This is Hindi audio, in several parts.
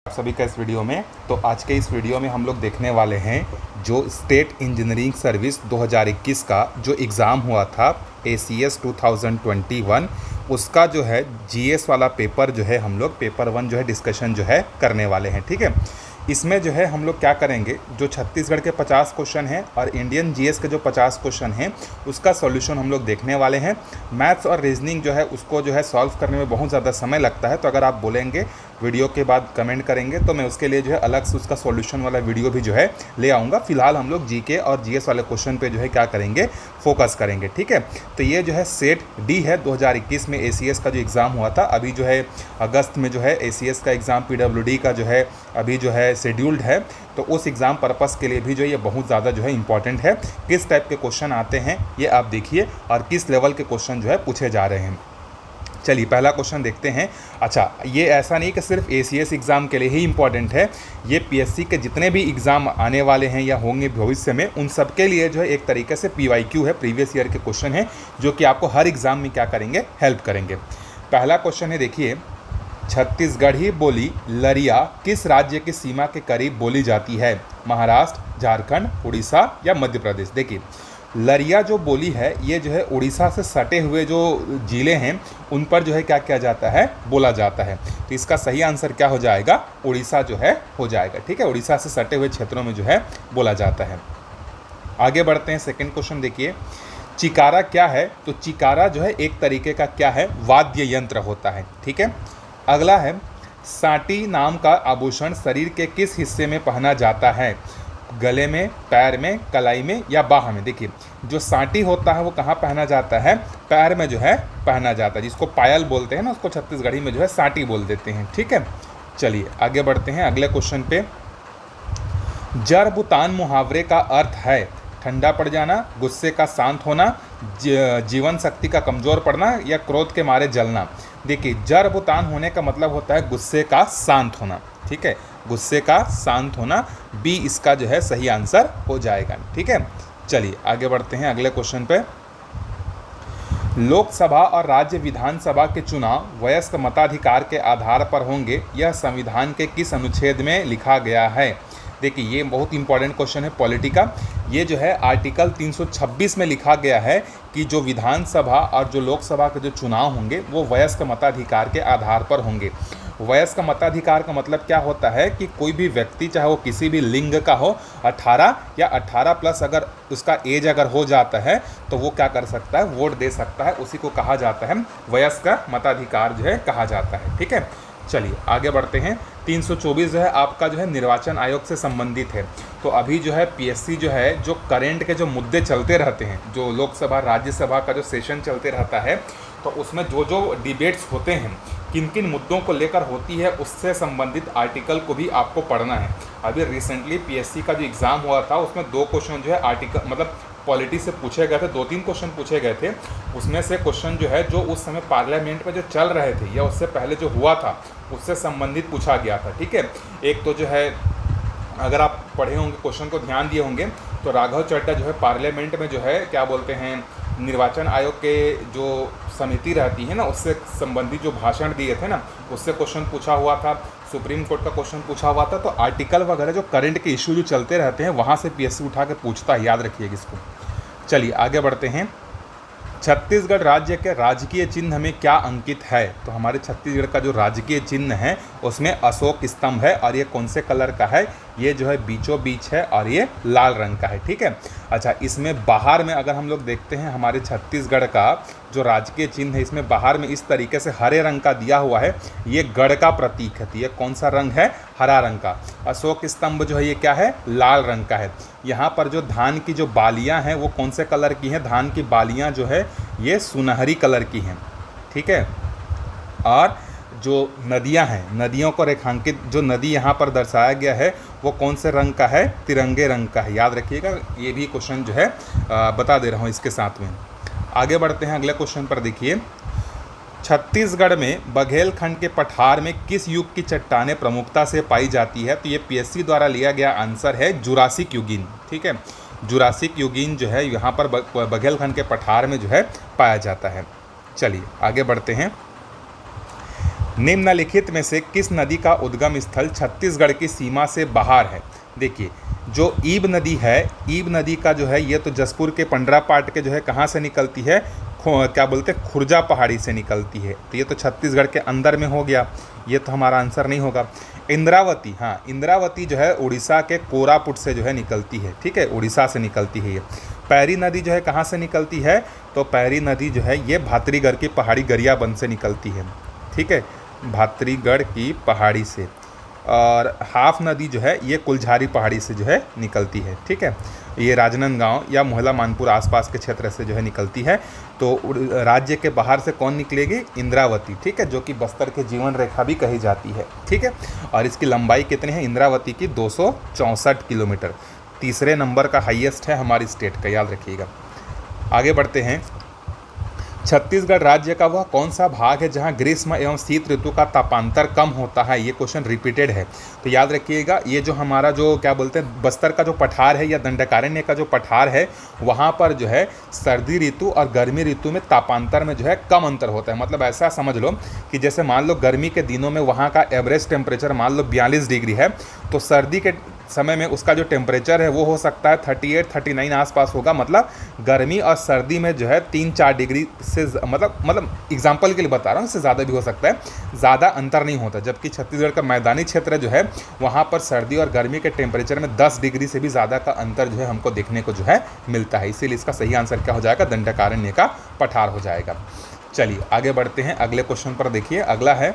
सभी का इस वीडियो में। तो आज के इस वीडियो में हम लोग देखने वाले हैं जो स्टेट इंजीनियरिंग सर्विस 2021 का जो एग्ज़ाम हुआ था ACS 2021 उसका जो है GS वाला पेपर जो है हम लोग पेपर 1 जो है डिस्कशन जो है करने वाले हैं। ठीक है, इसमें जो है हम लोग क्या करेंगे, जो छत्तीसगढ़ के 50 क्वेश्चन हैं और इंडियन GS के जो 50 क्वेश्चन हैं उसका सॉल्यूशन हम लोग देखने वाले हैं। मैथ्स और रीजनिंग जो है उसको जो है सॉल्व करने में बहुत ज़्यादा समय लगता है, तो अगर आप बोलेंगे वीडियो के बाद कमेंट करेंगे तो मैं उसके लिए जो है अलग से उसका सॉल्यूशन वाला वीडियो भी जो है ले आऊँगा। फिलहाल हम लोग GK और GS वाले क्वेश्चन पे जो है क्या करेंगे, फोकस करेंगे। ठीक है, तो ये जो है सेट D है 2021 में ACS का जो एग्ज़ाम हुआ था। अभी जो है अगस्त में जो है ACS का एग्ज़ाम PWD का जो है अभी जो है शेड्यूल्ड है, तो उस एग्ज़ाम पर्पस के लिए भी जो ये बहुत ज़्यादा जो है इंपॉर्टेंट है। किस टाइप के क्वेश्चन आते हैं ये आप देखिए और किस लेवल के क्वेश्चन जो है पूछे जा रहे हैं। चलिए पहला क्वेश्चन देखते हैं। अच्छा, ये ऐसा नहीं कि सिर्फ ACS एग्ज़ाम के लिए ही इम्पॉर्टेंट है, ये PSC के जितने भी एग्ज़ाम आने वाले हैं या होंगे भविष्य में उन सब के लिए जो है एक तरीके से PYQ है, प्रीवियस ईयर के क्वेश्चन हैं जो कि आपको हर एग्ज़ाम में क्या करेंगे, हेल्प करेंगे। पहला क्वेश्चन है, देखिए, छत्तीसगढ़ी बोली लरिया किस राज्य की सीमा के करीब बोली जाती है? महाराष्ट्र, झारखंड, उड़ीसा या मध्य प्रदेश। देखिए, लरिया जो बोली है ये जो है उड़ीसा से सटे हुए जो ज़िले हैं उन पर जो है क्या किया जाता है, बोला जाता है। तो इसका सही आंसर क्या हो जाएगा, उड़ीसा जो है हो जाएगा। ठीक है, उड़ीसा से सटे हुए क्षेत्रों में जो है बोला जाता है। आगे बढ़ते हैं, सेकंड क्वेश्चन देखिए, चिकारा क्या है? तो चिकारा जो है एक तरीके का क्या है, वाद्य यंत्र होता है। ठीक है, अगला है, सांटी नाम का आभूषण शरीर के किस हिस्से में पहना जाता है? गले में, पैर में, कलाई में या बाह में। देखिए, जो सांटी होता है वो कहाँ पहना जाता है, पैर में जो है पहना जाता है, जिसको पायल बोलते हैं ना, उसको छत्तीसगढ़ी में जो है सांटी बोल देते हैं। ठीक है, चलिए आगे बढ़ते हैं अगले क्वेश्चन पे। जर बुतान मुहावरे का अर्थ है ठंडा पड़ जाना, गुस्से का शांत होना, जीवन शक्ति का कमज़ोर पड़ना या क्रोध के मारे जलना। देखिए, जर बुतान होने का मतलब होता है गुस्से का शांत होना। ठीक है, गुस्से का शांत होना, बी इसका जो है सही आंसर हो जाएगा। ठीक है, चलिए आगे बढ़ते हैं अगले क्वेश्चन पे। लोकसभा और राज्य विधानसभा के चुनाव वयस्क मताधिकार के आधार पर होंगे, यह संविधान के किस अनुच्छेद में लिखा गया है? देखिए, ये बहुत इंपॉर्टेंट क्वेश्चन है पॉलिटी का। ये जो है आर्टिकल 326 में लिखा गया है कि जो विधानसभा और जो लोकसभा के जो चुनाव होंगे वो वयस्क मताधिकार के आधार पर होंगे। वयस्क मताधिकार का मतलब क्या होता है कि कोई भी व्यक्ति, चाहे वो किसी भी लिंग का हो, 18 या 18 प्लस अगर उसका एज अगर हो जाता है तो वो क्या कर सकता है, वोट दे सकता है। उसी को कहा जाता है वयस्क मताधिकार जो है कहा जाता है। ठीक है, चलिए आगे बढ़ते हैं। 324 जो है आपका जो है निर्वाचन आयोग से संबंधित है। तो अभी जो है PSC जो है जो करेंट के जो मुद्दे चलते रहते हैं, जो लोकसभा राज्यसभा का जो सेशन चलते रहता है, तो उसमें जो जो डिबेट्स होते हैं, किन किन मुद्दों को लेकर होती है, उससे संबंधित आर्टिकल को भी आपको पढ़ना है। अभी रिसेंटली PSC का जो एग्ज़ाम हुआ था उसमें 2 क्वेश्चन जो है आर्टिकल मतलब पॉलिटी से पूछे गए थे, 2-3 क्वेश्चन पूछे गए थे। उसमें से क्वेश्चन जो है जो उस समय पार्लियामेंट में जो चल रहे थे या उससे पहले जो हुआ था उससे संबंधित पूछा गया था। ठीक है, एक तो जो है अगर आप पढ़े होंगे, क्वेश्चन को ध्यान दिए होंगे, तो राघव चड्ढा जो है पार्लियामेंट में जो है क्या बोलते हैं, निर्वाचन आयोग के जो समिति रहती है ना उससे संबंधित जो भाषण दिए थे ना, उससे क्वेश्चन पूछा हुआ था। सुप्रीम कोर्ट का क्वेश्चन पूछा हुआ था। तो आर्टिकल वगैरह जो करंट के इशू जो चलते रहते हैं वहाँ से PSC उठा के पूछता है, याद रखिएगा इसको। चलिए आगे बढ़ते हैं। छत्तीसगढ़ राज्य के राजकीय चिन्ह में क्या अंकित है? तो हमारे छत्तीसगढ़ का जो राजकीय चिन्ह है उसमें अशोक स्तंभ है, और ये कौन से कलर का है? ये जो है बीचों बीच है और ये लाल रंग का है। ठीक है, अच्छा, इसमें बाहर में अगर हम लोग देखते हैं हमारे छत्तीसगढ़ का जो राजकीय चिन्ह है, इसमें बाहर में इस तरीके से हरे रंग का दिया हुआ है, ये गढ़ का प्रतीक है। तो ये कौन सा रंग है? हरा रंग का। अशोक स्तंभ जो है ये क्या है? लाल रंग का है। यहाँ पर जो धान की जो बालियाँ हैं वो कौन से कलर की हैं? धान की बालियाँ जो है ये सुनहरी कलर की हैं। ठीक है, और जो नदियां हैं, नदियों को रेखांकित जो नदी यहाँ पर दर्शाया गया है वो कौन से रंग का है? तिरंगे रंग का है। याद रखिएगा, ये भी क्वेश्चन जो है बता दे रहा हूँ इसके साथ में। आगे बढ़ते हैं अगले क्वेश्चन पर। देखिए, छत्तीसगढ़ में बघेलखंड के पठार में किस युग की चट्टानें प्रमुखता से पाई जाती है? तो ये PSC द्वारा लिया गया आंसर है जुरासिक युगीन। ठीक है, जुरासिक युगीन जो है यहाँ पर बघेलखंड के पठार में जो है पाया जाता है। चलिए आगे बढ़ते हैं। निम्नलिखित में से किस नदी का उद्गम स्थल छत्तीसगढ़ की सीमा से बाहर है? देखिए, जो ईब नदी है, ईब नदी का जो है ये तो जसपुर के पंडरा पाट के जो है कहाँ से निकलती है, क्या बोलते हैं, खुर्जा पहाड़ी से निकलती है। तो ये तो छत्तीसगढ़ के अंदर में हो गया, ये तो हमारा आंसर नहीं होगा। इंद्रावती, हाँ, इंद्रावती जो है उड़ीसा के कोरापुट से जो है निकलती है, ठीक है, उड़ीसा से निकलती है ये। पैरी नदी जो है कहाँ से निकलती है, तो पैरी नदी जो है ये भातरीगढ़ की पहाड़ी गरियाबंद से निकलती है, ठीक है, भातरीगढ़ की पहाड़ी से। और हाफ नदी जो है ये कुलझारी पहाड़ी से जो है निकलती है, ठीक है, ये राजनांदगांव या मोहला मानपुर आसपास के क्षेत्र से जो है निकलती है। तो राज्य के बाहर से कौन निकलेगी? इंद्रावती, ठीक है, जो कि बस्तर के जीवन रेखा भी कही जाती है, ठीक है। और इसकी लंबाई कितनी है इंद्रावती की? 264 किलोमीटर। तीसरे नंबर का हाईएस्ट है हमारी स्टेट का, याद रखिएगा। आगे बढ़ते हैं। छत्तीसगढ़ राज्य का वह कौन सा भाग है जहां ग्रीष्म एवं शीत ऋतु का तापांतर कम होता है? ये क्वेश्चन रिपीटेड है, तो याद रखिएगा। ये जो हमारा जो क्या बोलते हैं बस्तर का जो पठार है या दंडकारण्य का जो पठार है, वहाँ पर जो है सर्दी ऋतु और गर्मी ऋतु में तापांतर में जो है कम अंतर होता है। मतलब ऐसा समझ लो कि जैसे मान लो गर्मी के दिनों में वहाँ का एवरेज टेम्परेचर मान लो 42 डिग्री है, तो सर्दी के समय में उसका जो टेम्परेचर है वो हो सकता है 38-39 आसपास होगा। मतलब गर्मी और सर्दी में जो है 3-4 डिग्री से मतलब एग्जांपल के लिए बता रहा हूँ, इससे ज़्यादा भी हो सकता है, ज़्यादा अंतर नहीं होता। जबकि छत्तीसगढ़ का मैदानी क्षेत्र जो है वहाँ पर सर्दी और गर्मी के टेम्परेचर में 10 डिग्री से भी ज़्यादा का अंतर जो है हमको देखने को जो है मिलता है। इसीलिए इसका सही आंसर क्या हो जाएगा? दंडकारण्य का पठार हो जाएगा। चलिए आगे बढ़ते हैं, अगले क्वेश्चन पर देखिए। अगला है,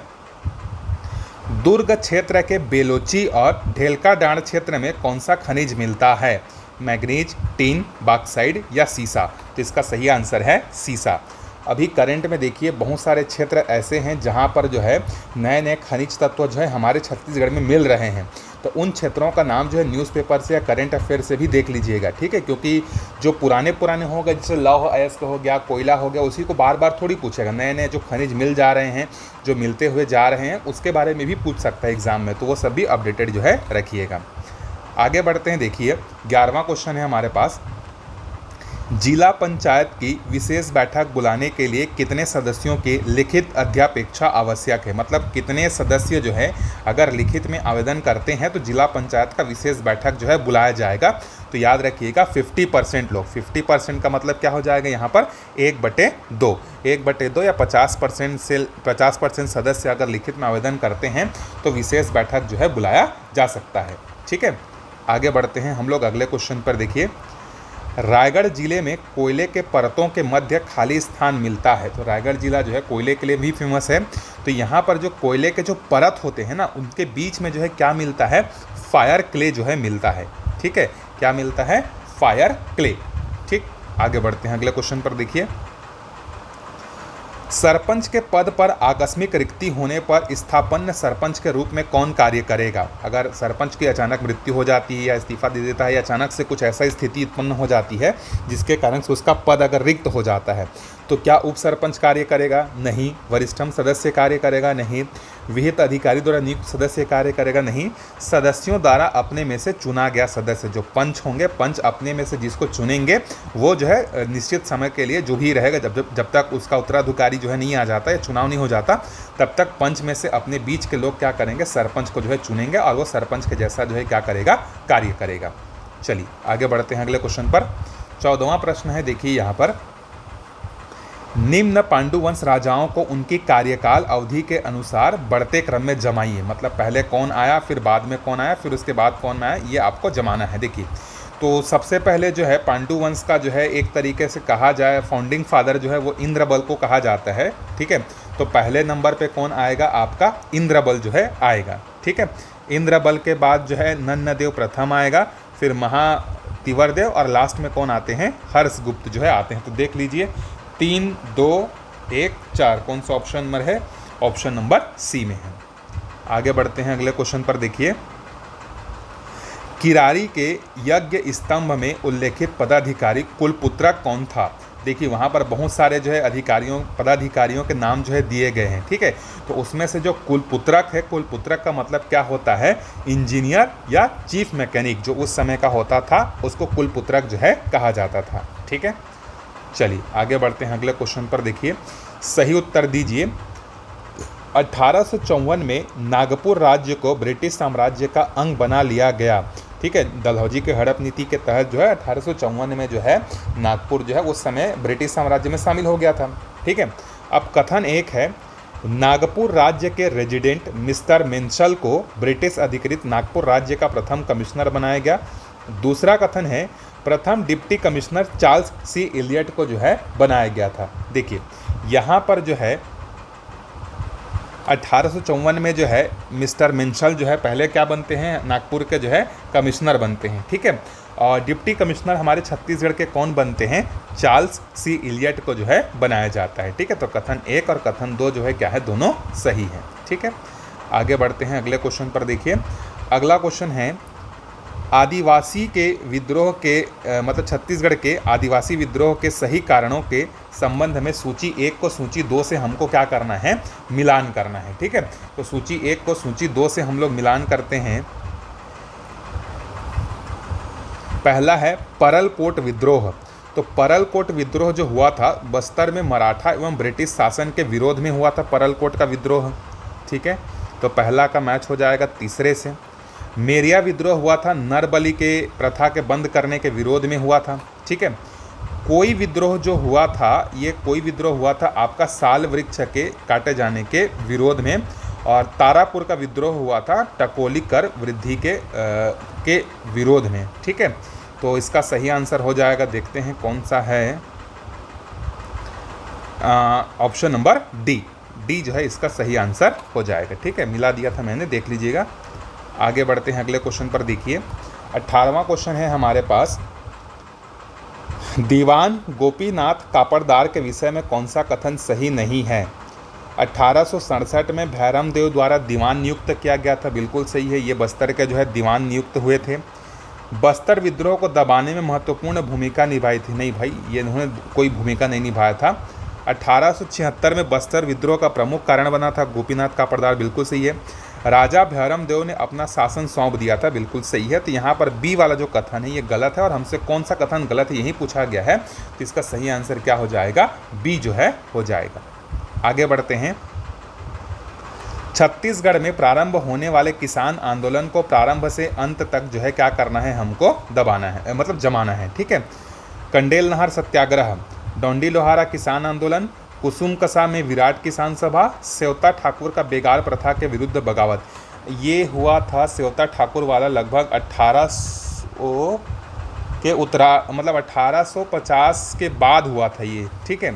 दुर्ग क्षेत्र के बेलोची और ढेलकाडांड क्षेत्र में कौन सा खनिज मिलता है? मैग्नीज, टिन, बॉक्साइट या सीसा? तो इसका सही आंसर है सीसा। अभी करंट में देखिए बहुत सारे क्षेत्र ऐसे हैं जहां पर जो है नए नए खनिज तत्व जो है हमारे छत्तीसगढ़ में मिल रहे हैं। तो उन क्षेत्रों का नाम जो है न्यूज़पेपर से या करंट अफेयर से भी देख लीजिएगा, ठीक है, क्योंकि जो पुराने हो गए, जैसे लौह अयस्क हो गया, कोयला हो गया, उसी को बार बार थोड़ी पूछेगा। नए नए जो खनिज मिल जा रहे हैं, जो मिलते हुए जा रहे हैं, उसके बारे में भी पूछ सकता है एग्जाम में, तो वो सब भी अपडेटेड जो है रखिएगा। आगे बढ़ते हैं, देखिए 11वां क्वेश्चन है हमारे पास। जिला पंचायत की विशेष बैठक बुलाने के लिए कितने सदस्यों की लिखित अध्यापेक्षा आवश्यक है? मतलब कितने सदस्य जो है अगर लिखित में आवेदन करते हैं तो जिला पंचायत का विशेष बैठक जो है बुलाया जाएगा। तो याद रखिएगा 50% लोग। 50% का मतलब क्या हो जाएगा यहाँ पर? 1/2। 1/2 या 50% से 50% सदस्य अगर लिखित में आवेदन करते हैं तो विशेष बैठक जो है बुलाया जा सकता है, ठीक है। आगे बढ़ते हैं हम लोग अगले क्वेश्चन पर। देखिए, रायगढ़ जिले में कोयले के परतों के मध्य खाली स्थान मिलता है। तो रायगढ़ जिला जो है कोयले के लिए भी फेमस है। तो यहाँ पर जो कोयले के जो परत होते हैं ना, उनके बीच में जो है क्या मिलता है? फायर क्ले जो है मिलता है, ठीक है। क्या मिलता है? फायर क्ले, ठीक। आगे बढ़ते हैं अगले क्वेश्चन पर। देखिए, सरपंच के पद पर आकस्मिक रिक्ति होने पर स्थापन्न सरपंच के रूप में कौन कार्य करेगा? अगर सरपंच की अचानक मृत्यु हो जाती है या इस्तीफा दे देता है या अचानक से कुछ ऐसा स्थिति उत्पन्न हो जाती है जिसके कारण से उसका पद अगर रिक्त हो जाता है, तो क्या उप सरपंच कार्य करेगा? नहीं। वरिष्ठम सदस्य कार्य करेगा? नहीं। विहित अधिकारी द्वारा नियुक्त सदस्य कार्य करेगा? नहीं। सदस्यों द्वारा अपने में से चुना गया सदस्य, जो पंच होंगे, पंच अपने में से जिसको चुनेंगे वो जो है निश्चित समय के लिए जो भी रहेगा, जब तक उसका उत्तराधिकारी जो है नहीं आ जाता या चुनाव नहीं हो जाता, तब तक पंच में से अपने बीच के लोग क्या करेंगे? सरपंच को जो है चुनेंगे और वो सरपंच के जैसा जो है क्या करेगा? कार्य करेगा। चलिए आगे बढ़ते हैं अगले क्वेश्चन पर। 14वां प्रश्न है, देखिए यहाँ पर, निम्न पांडुवंश राजाओं को उनकी कार्यकाल अवधि के अनुसार बढ़ते क्रम में जमाइए। मतलब पहले कौन आया, फिर बाद में कौन आया, फिर उसके बाद कौन आया, ये आपको जमाना है। देखिए, तो सबसे पहले जो है पांडुवंश का जो है एक तरीके से कहा जाए फाउंडिंग फादर जो है वो इंद्रबल को कहा जाता है, ठीक है। तो पहले नंबर पे कौन आएगा? आपका इंद्रबल जो है आएगा, ठीक है। इंद्रबल के बाद जो है नन्नदेव प्रथम आएगा, फिर महातिवरदेव और लास्ट में कौन आते हैं? हर्षगुप्त जो है आते हैं। तो देख लीजिए 3, 2, 1, 4 कौन सा ऑप्शन नंबर है? ऑप्शन नंबर सी में है। आगे बढ़ते हैं अगले क्वेश्चन पर। देखिए, किरारी के यज्ञ स्तंभ में उल्लेखित पदाधिकारी कुलपुत्रक कौन था? देखिए वहाँ पर बहुत सारे जो है पदाधिकारियों के नाम जो है दिए गए हैं, ठीक है। तो उसमें से जो कुलपुत्रक है, कुलपुत्रक का मतलब क्या होता है? इंजीनियर या चीफ मैकेनिक जो उस समय का होता था, उसको कुलपुत्रक जो है कहा जाता था, ठीक है। चलिए आगे बढ़ते हैं अगले क्वेश्चन पर। देखिए, सही उत्तर दीजिए। 1854 में नागपुर राज्य को ब्रिटिश साम्राज्य का अंग बना लिया गया। ठीक है, डलहौजी के हड़प नीति के तहत जो है 1854 में जो है नागपुर जो है उस समय ब्रिटिश साम्राज्य में शामिल हो गया था। ठीक है, अब कथन एक है, नागपुर राज्य के रेजिडेंट मिस्टर मिंशल को ब्रिटिश अधिकृत नागपुर राज्य का प्रथम कमिश्नर बनाया गया। दूसरा कथन है, प्रथम डिप्टी कमिश्नर चार्ल्स सी इलियट को जो है बनाया गया था। देखिए यहाँ पर जो है 1854 में जो है मिस्टर मिंशल जो है पहले क्या बनते हैं, नागपुर के जो है कमिश्नर बनते हैं। ठीक है, और डिप्टी कमिश्नर हमारे छत्तीसगढ़ के कौन बनते हैं, चार्ल्स सी इलियट को जो है बनाया जाता है। ठीक है, तो कथन एक और कथन दो जो है क्या है, दोनों सही है। ठीक है, आगे बढ़ते हैं अगले क्वेश्चन पर। देखिए अगला क्वेश्चन है, आदिवासी के विद्रोह के मतलब छत्तीसगढ़ के आदिवासी विद्रोह के सही कारणों के संबंध में सूची 1 को सूची 2 से हमको क्या करना है, मिलान करना है। ठीक है, तो सूची 1 को सूची 2 से हम लोग मिलान करते हैं। पहला है परलकोट विद्रोह। तो परलकोट विद्रोह जो हुआ था बस्तर में मराठा एवं ब्रिटिश शासन के विरोध में हुआ था परलकोट का विद्रोह। ठीक है, तो पहला का मैच हो जाएगा तीसरे से। मेरिया विद्रोह हुआ था नरबली के प्रथा के बंद करने के विरोध में हुआ था। ठीक है, कोई विद्रोह जो हुआ था, ये कोई विद्रोह हुआ था आपका साल वृक्ष के काटे जाने के विरोध में, और तारापुर का विद्रोह हुआ था टकोली कर वृद्धि के विरोध में। ठीक है, तो इसका सही आंसर हो जाएगा, देखते हैं कौन सा है, ऑप्शन नंबर डी। डी जो है इसका सही आंसर हो जाएगा। ठीक है, मिला दिया था मैंने, देख लीजिएगा। आगे बढ़ते हैं अगले क्वेश्चन पर। देखिए 18वां क्वेश्चन है हमारे पास, दीवान गोपीनाथ कापड़दार के विषय में कौन सा कथन सही नहीं है। 1867 में भैरम देव द्वारा दीवान नियुक्त किया गया था, बिल्कुल सही है, ये बस्तर के जो है दीवान नियुक्त हुए थे। बस्तर विद्रोह को दबाने में महत्वपूर्ण भूमिका निभाई थी, नहीं भाई ये इन्होंने कोई भूमिका नहीं निभाया था। 1876 में बस्तर विद्रोह का प्रमुख कारण बना था गोपीनाथ कापड़दार, बिल्कुल सही है। राजा भैरम देव ने अपना शासन सौंप दिया था, बिल्कुल सही है। तो यहाँ पर बी वाला जो कथन है ये गलत है, और हमसे कौन सा कथन गलत है यही पूछा गया है, तो इसका सही आंसर क्या हो जाएगा, बी जो है हो जाएगा। आगे बढ़ते हैं, छत्तीसगढ़ में प्रारंभ होने वाले किसान आंदोलन को प्रारंभ से अंत तक जो है क्या करना है, हमको दबाना है, मतलब जमाना है। ठीक है, कंडेल नहर सत्याग्रह, डोंडी लोहारा किसान आंदोलन, कुसुम कसा में विराट किसान सभा, सेवता ठाकुर का बेगार प्रथा के विरुद्ध बगावत। ये हुआ था सेवता ठाकुर वाला लगभग 1800 के मतलब 1850 के बाद हुआ था ये। ठीक है,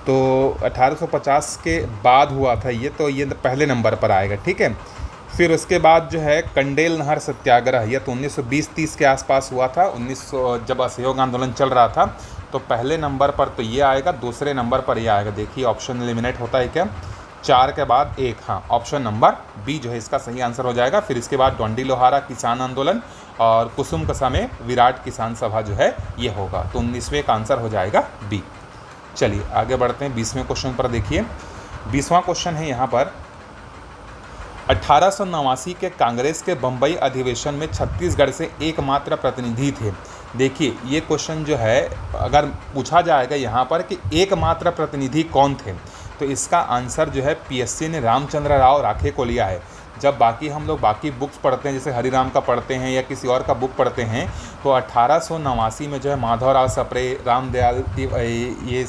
तो 1850 के बाद हुआ था ये, तो ये पहले नंबर पर आएगा। ठीक है, फिर उसके बाद जो है कंडेल नहर सत्याग्रह, यह तो 1920-30 के आसपास हुआ था, 1900 जब असहयोग आंदोलन चल रहा था, तो पहले नंबर पर तो ये आएगा, दूसरे नंबर पर ये आएगा। देखिए ऑप्शन एलिमिनेट होता है क्या, 4 के बाद 1, हाँ ऑप्शन नंबर बी जो है इसका सही आंसर हो जाएगा। फिर इसके बाद डोंडी लोहारा किसान आंदोलन और कुसुम कसा में विराट किसान सभा जो है ये होगा, तो 19वें का आंसर हो जाएगा बी। चलिए आगे बढ़ते हैं 20वें क्वेश्चन पर। देखिए 20वां क्वेश्चन है यहाँ पर, 1889 के कांग्रेस के बम्बई अधिवेशन में छत्तीसगढ़ से एकमात्र प्रतिनिधि थे। देखिए ये क्वेश्चन जो है अगर पूछा जाएगा यहाँ पर कि एकमात्र प्रतिनिधि कौन थे, तो इसका आंसर जो है पीएससी ने रामचंद्र राव राखे को लिया है। जब बाकी हम लोग बाकी बुक्स पढ़ते हैं, जैसे हरिराम का पढ़ते हैं या किसी और का बुक पढ़ते हैं, तो 1889 में जो है माधवराव सप्रे, रामदयाल, ये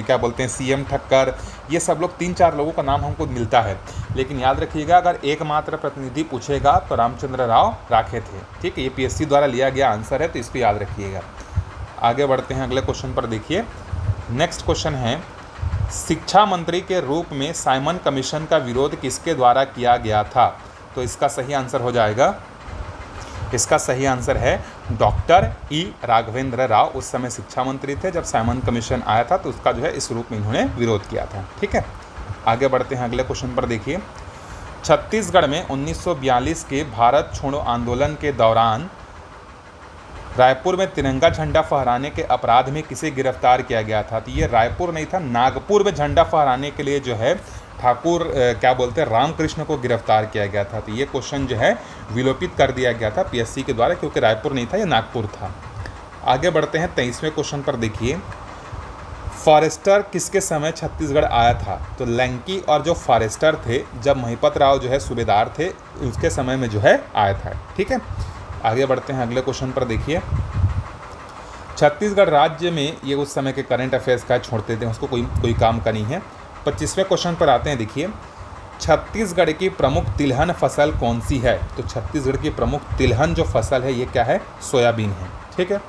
क्या बोलते हैं सीएम ठक्कर, ये सब लोग 3-4 लोगों का नाम हमको मिलता है। लेकिन याद रखिएगा अगर एकमात्र प्रतिनिधि पूछेगा तो रामचंद्र राव राखे थे। ठीक है, ये पीएससी द्वारा लिया गया आंसर है, तो इसको याद रखिएगा। आगे बढ़ते हैं अगले क्वेश्चन पर। देखिए नेक्स्ट क्वेश्चन है, शिक्षा मंत्री के रूप में साइमन कमीशन का विरोध किसके द्वारा किया गया था, तो इसका सही आंसर हो जाएगा, इसका सही आंसर है डॉक्टर ई राघवेंद्र राव। उस समय शिक्षा मंत्री थे जब साइमन कमीशन आया था, तो उसका जो है इस रूप में इन्होंने विरोध किया था। ठीक है, आगे बढ़ते हैं अगले क्वेश्चन पर। देखिए छत्तीसगढ़ में 1942 के भारत छोड़ो आंदोलन के दौरान रायपुर में तिरंगा झंडा फहराने के अपराध में किसे गिरफ्तार किया गया था, तो ये रायपुर नहीं था, नागपुर में झंडा फहराने के लिए जो है ठाकुर क्या बोलते हैं रामकृष्ण को गिरफ्तार किया गया था। तो ये क्वेश्चन जो है विलोपित कर दिया गया था पीएससी के द्वारा, क्योंकि रायपुर नहीं था, ये नागपुर था। आगे बढ़ते हैं 23वें क्वेश्चन पर। देखिए फॉरेस्टर किसके समय छत्तीसगढ़ आया था? तो लैंकी और जो फॉरेस्टर थे, जब महिपत राव जो है सूबेदार थे, उसके समय में जो है आया था। ठीक है, आगे बढ़ते हैं अगले क्वेश्चन पर। देखिए, छत्तीसगढ़ राज्य में, ये उस समय के करंट अफेयर्स का छोड़ते थे, उसको कोई काम का नहीं है। 25वें क्वेश्चन पर आते हैं। देखिए, छत्तीसगढ़ की प्रमुख तिलहन फसल कौन सी है? तो छत्तीसगढ़ की प्रमुख तिलहन जो फसल है ये क्या है? सोयाबीन है। ठीक है,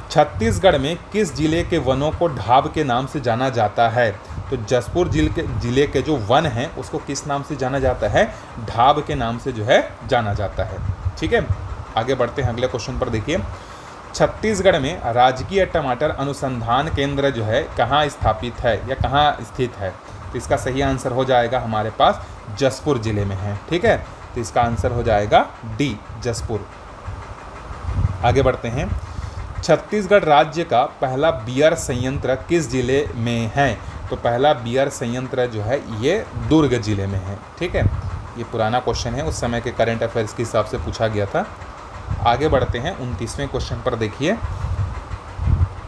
छत्तीसगढ़ में किस जिले के वनों को ढाब के नाम से जाना जाता है? तो जसपुर जिले के जो वन हैं उसको किस नाम से जाना जाता है? ढाब के नाम से जो है जाना जाता है। ठीक है, आगे बढ़ते हैं अगले क्वेश्चन पर। देखिए, छत्तीसगढ़ में राजकीय टमाटर अनुसंधान केंद्र जो है कहाँ स्थापित है या कहाँ स्थित है? तो इसका सही आंसर हो जाएगा हमारे पास जसपुर जिले में है। ठीक है, तो इसका आंसर हो जाएगा डी, जसपुर। आगे बढ़ते हैं। छत्तीसगढ़ राज्य का पहला बियर संयंत्र किस जिले में है? तो पहला बियर संयंत्र जो है ये दुर्ग जिले में है। ठीक है, ये पुराना क्वेश्चन है, उस समय के करंट अफेयर्स के हिसाब से पूछा गया था। आगे बढ़ते हैं 29वें क्वेश्चन पर। देखिए,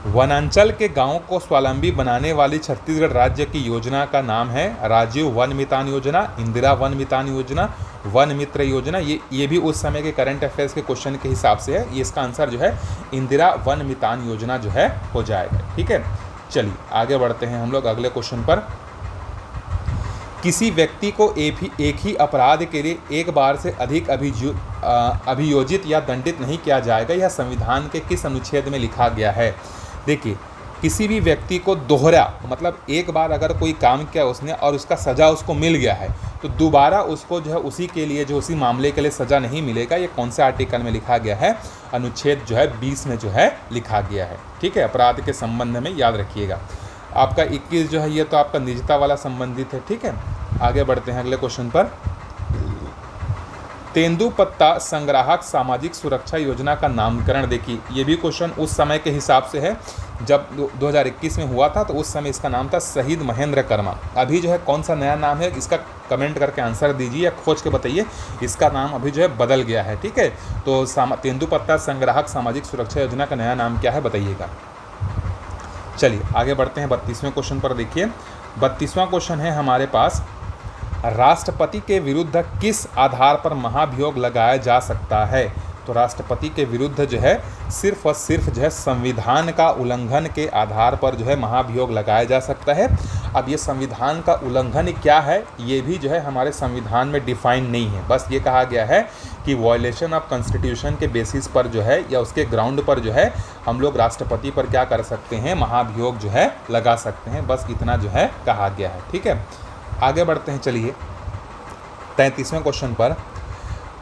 वनांचल के गांवों को स्वावलंबी बनाने वाली छत्तीसगढ़ राज्य की योजना का नाम है राजीव वन मितान योजना, इंदिरा वन मितान योजना, वन मित्र योजना। ये भी उस समय के करंट अफेयर्स के क्वेश्चन के हिसाब से है। ये इसका आंसर जो है इंदिरा वन मितान योजना जो है हो जाएगा। ठीक है, चलिए आगे बढ़ते हैं हम लोग अगले क्वेश्चन पर। किसी व्यक्ति को एक ही अपराध के लिए एक बार से अधिक अभियोजित या दंडित नहीं किया जाएगा, यह संविधान के किस अनुच्छेद में लिखा गया है? देखिए, किसी भी व्यक्ति को दोहरा, मतलब एक बार अगर कोई काम किया उसने और उसका सज़ा उसको मिल गया है, तो दोबारा उसको जो है उसी के लिए, जो उसी मामले के लिए सज़ा नहीं मिलेगा। ये कौन से आर्टिकल में लिखा गया है? अनुच्छेद जो है 20 में जो है लिखा गया है। ठीक है, अपराध के संबंध में याद रखिएगा। आपका 21 जो है ये तो आपका निजता वाला संबंधित है। ठीक है, आगे बढ़ते हैं अगले क्वेश्चन पर। तेंदुपत्ता संग्राहक सामाजिक सुरक्षा योजना का नामकरण देखिए, ये भी क्वेश्चन उस समय के हिसाब से है। जब 2021 में हुआ था तो उस समय इसका नाम था शहीद महेंद्र कर्मा। अभी जो है कौन सा नया नाम है इसका कमेंट करके आंसर दीजिए या खोज के बताइए। इसका नाम अभी जो है बदल गया है। ठीक है, तो तेंदुपत्ता संग्राहक सामाजिक सुरक्षा योजना का नया नाम क्या है बताइएगा। चलिए आगे बढ़ते हैं 32वें क्वेश्चन पर। देखिए, 32वां क्वेश्चन है हमारे पास, राष्ट्रपति के विरुद्ध किस आधार पर महाभियोग लगाया जा सकता है? तो राष्ट्रपति के विरुद्ध जो है सिर्फ और सिर्फ जो है संविधान का उल्लंघन के आधार पर जो है महाभियोग लगाया जा सकता है। अब ये संविधान का उल्लंघन क्या है ये भी जो है हमारे संविधान में डिफाइन नहीं है। बस ये कहा गया है कि वॉयलेशन ऑफ कॉन्स्टिट्यूशन के बेसिस पर जो है या उसके ग्राउंड पर जो है हम लोग राष्ट्रपति पर क्या कर सकते हैं? महाभियोग जो है लगा सकते हैं। बस इतना जो है कहा गया है। ठीक है, आगे बढ़ते हैं। चलिए 33वें क्वेश्चन पर,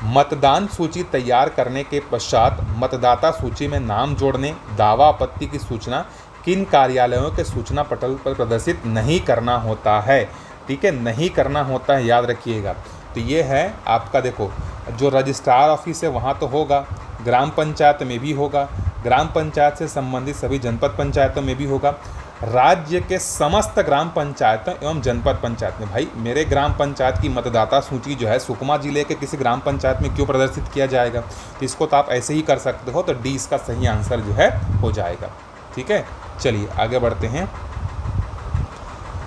मतदान सूची तैयार करने के पश्चात मतदाता सूची में नाम जोड़ने, दावा आपत्ति की सूचना किन कार्यालयों के सूचना पटल पर प्रदर्शित नहीं करना होता है? ठीक है, नहीं करना होता है, याद रखिएगा। तो ये है आपका, देखो जो रजिस्ट्रार ऑफिस है वहाँ तो होगा, ग्राम पंचायत में भी होगा, ग्राम पंचायत से संबंधित सभी जनपद पंचायतों में भी होगा, राज्य के समस्त ग्राम पंचायतों एवं जनपद पंचायत में। भाई मेरे ग्राम पंचायत की मतदाता सूची जो है सुकमा जिले के किसी ग्राम पंचायत में क्यों प्रदर्शित किया जाएगा? तो इसको तो आप ऐसे ही कर सकते हो। तो डी इसका सही आंसर जो है हो जाएगा। ठीक है, चलिए आगे बढ़ते हैं।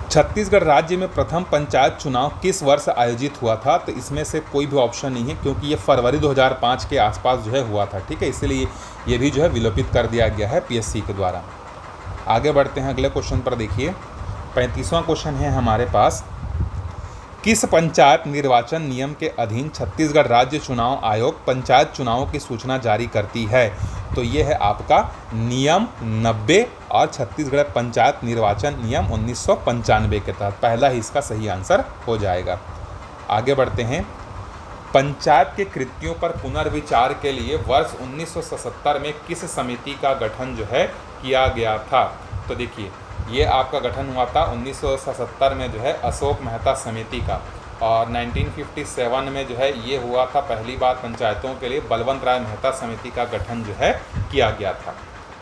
छत्तीसगढ़ राज्य में प्रथम पंचायत चुनाव किस वर्ष आयोजित हुआ था? तो इसमें से कोई भी ऑप्शन नहीं है क्योंकि ये फरवरी 2005 के आसपास जो है हुआ था। ठीक है, इसलिए ये भी जो है विलोपित कर दिया गया है पीएससी के द्वारा। आगे बढ़ते हैं अगले क्वेश्चन पर। देखिए 35वां क्वेश्चन है हमारे पास, किस पंचायत निर्वाचन नियम के अधीन छत्तीसगढ़ राज्य चुनाव आयोग पंचायत चुनावों की सूचना जारी करती है? तो ये है आपका नियम 90 और छत्तीसगढ़ पंचायत निर्वाचन नियम 1995 के तहत। पहला ही इसका सही आंसर हो जाएगा। आगे बढ़ते हैं, पंचायत के कृत्यों पर पुनर्विचार के लिए वर्ष 1977 में किस समिति का गठन जो है किया गया था? तो देखिए ये आपका गठन हुआ था 1977 में जो है अशोक मेहता समिति का, और 1957 में जो है ये हुआ था पहली बार पंचायतों के लिए बलवंत राय मेहता समिति का गठन जो है किया गया था।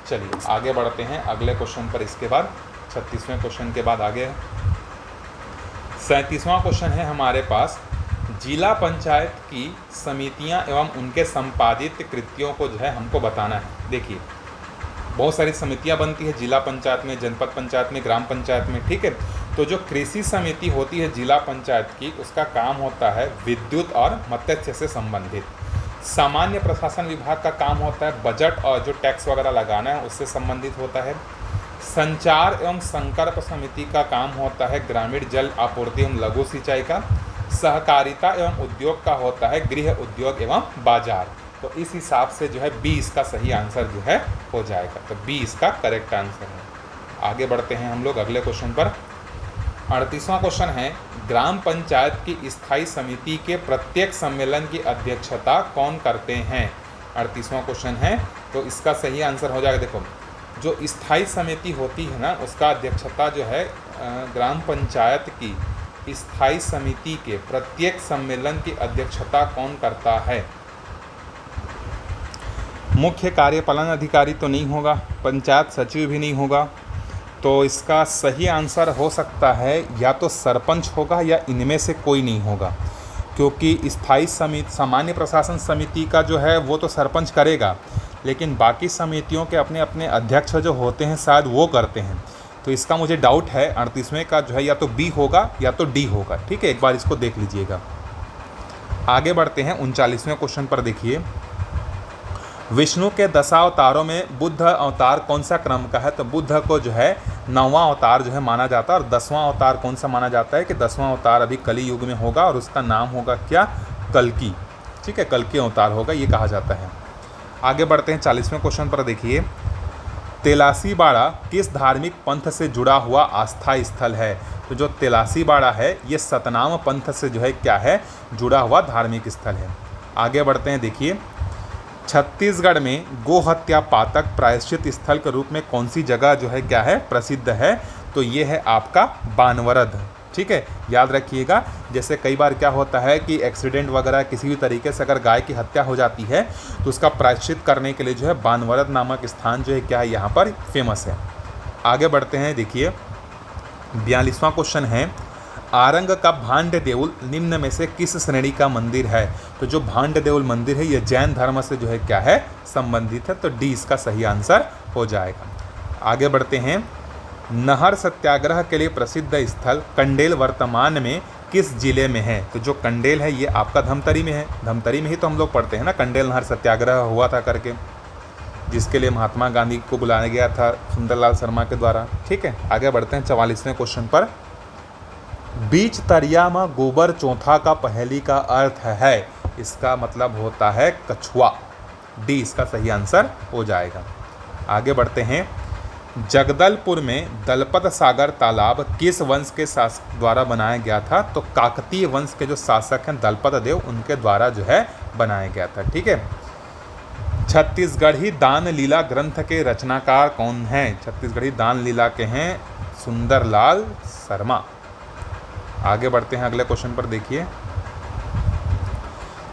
चलिए आगे बढ़ते हैं अगले क्वेश्चन पर। इसके बाद 36वें क्वेश्चन के बाद आगे 37वां क्वेश्चन है हमारे पास, जिला पंचायत की समितियां एवं उनके संपादित कृत्यों को जो है हमको बताना है। देखिए बहुत सारी समितियां बनती है जिला पंचायत में, जनपद पंचायत में, ग्राम पंचायत में, ठीक है। तो जो कृषि समिति होती है जिला पंचायत की, उसका काम होता है विद्युत और मत्स्य से संबंधित। सामान्य प्रशासन विभाग का काम होता है बजट और जो टैक्स वगैरह लगाना है उससे संबंधित होता है। संचार एवं संपर्क समिति का काम होता है ग्रामीण जल आपूर्ति एवं लघु सिंचाई का। सहकारिता एवं उद्योग का होता है गृह उद्योग एवं बाजार। तो इस हिसाब से जो है बी इसका सही आंसर जो है हो जाएगा। तो बी इसका करेक्ट आंसर है। आगे बढ़ते हैं हम लोग अगले क्वेश्चन पर। 38वां क्वेश्चन है, ग्राम पंचायत की स्थायी समिति के प्रत्येक सम्मेलन की अध्यक्षता कौन करते हैं? 38वां क्वेश्चन है, तो इसका सही आंसर हो जाएगा। देखो, जो स्थायी समिति होती है ना, उसका अध्यक्षता जो है ग्राम पंचायत की स्थायी समिति के प्रत्येक सम्मेलन की अध्यक्षता कौन करता है? मुख्य कार्यपालन अधिकारी तो नहीं होगा, पंचायत सचिव भी नहीं होगा, तो इसका सही आंसर हो सकता है या तो सरपंच होगा या इनमें से कोई नहीं होगा, क्योंकि स्थायी समिति सामान्य प्रशासन समिति का जो है वो तो सरपंच करेगा, लेकिन बाकी समितियों के अपने अपने अध्यक्ष जो होते हैं शायद वो करते हैं। तो इसका मुझे डाउट है 38वें का जो है या तो बी होगा या तो डी होगा, ठीक है। एक बार इसको देख लीजिएगा। आगे बढ़ते हैं 39वें क्वेश्चन पर। देखिए, विष्णु के 10 अवतारों में बुद्ध अवतार कौन सा क्रम का है? तो बुद्ध को जो है 9वां अवतार जो है माना जाता है। और 10वां अवतार कौन सा माना जाता है कि 10वां अवतार अभी कली युग में होगा और उसका नाम होगा क्या? कल्कि, ठीक है, कल्कि अवतार होगा, ये कहा जाता है। आगे बढ़ते हैं 40वें क्वेश्चन पर। देखिए, तेलासी बाड़ा किस धार्मिक पंथ से जुड़ा हुआ आस्था स्थल है? तो जो तेलासी बाड़ा है ये सतनाम पंथ से जो है क्या है? जुड़ा हुआ धार्मिक स्थल है। आगे बढ़ते हैं। देखिए, छत्तीसगढ़ में गो हत्या पातक प्रायश्चित स्थल के रूप में कौन सी जगह जो है क्या है? प्रसिद्ध है। तो ये है आपका बानवरद, ठीक है, याद रखिएगा। जैसे कई बार क्या होता है कि एक्सीडेंट वगैरह किसी भी तरीके से अगर गाय की हत्या हो जाती है तो उसका प्रायश्चित करने के लिए जो है बानवरद नामक स्थान जो है क्या है यहाँ पर फेमस है। आगे बढ़ते हैं। देखिए, 42वां क्वेश्चन है, आरंग का भांड देउल निम्न में से किस श्रेणी का मंदिर है? तो जो भांड देउल मंदिर है ये जैन धर्म से जो है क्या है? संबंधित है। तो डी इसका सही आंसर हो जाएगा। आगे बढ़ते हैं। नहर सत्याग्रह के लिए प्रसिद्ध स्थल कंडेल वर्तमान में किस जिले में है? तो जो कंडेल है ये आपका धमतरी में है। धमतरी में ही तो हम लोग पढ़ते हैं ना, कंडेल नहर सत्याग्रह हुआ था करके, जिसके लिए महात्मा गांधी को बुलाया गया था सुंदरलाल शर्मा के द्वारा, ठीक है। आगे बढ़ते हैं 44वें क्वेश्चन पर। बीच तरिया में गोबर चौथा का पहेली का अर्थ है? इसका मतलब होता है कछुआ। डी इसका सही आंसर हो जाएगा। आगे बढ़ते हैं। जगदलपुर में दलपत सागर तालाब किस वंश के शासक द्वारा बनाया गया था? तो काकतीय वंश के जो शासक हैं दलपत देव, उनके द्वारा जो है बनाया गया था, ठीक है। छत्तीसगढ़ी दान लीला ग्रंथ के रचनाकार कौन हैं? छत्तीसगढ़ी दान लीला के हैं सुंदरलाल शर्मा। आगे बढ़ते हैं अगले क्वेश्चन पर। देखिए,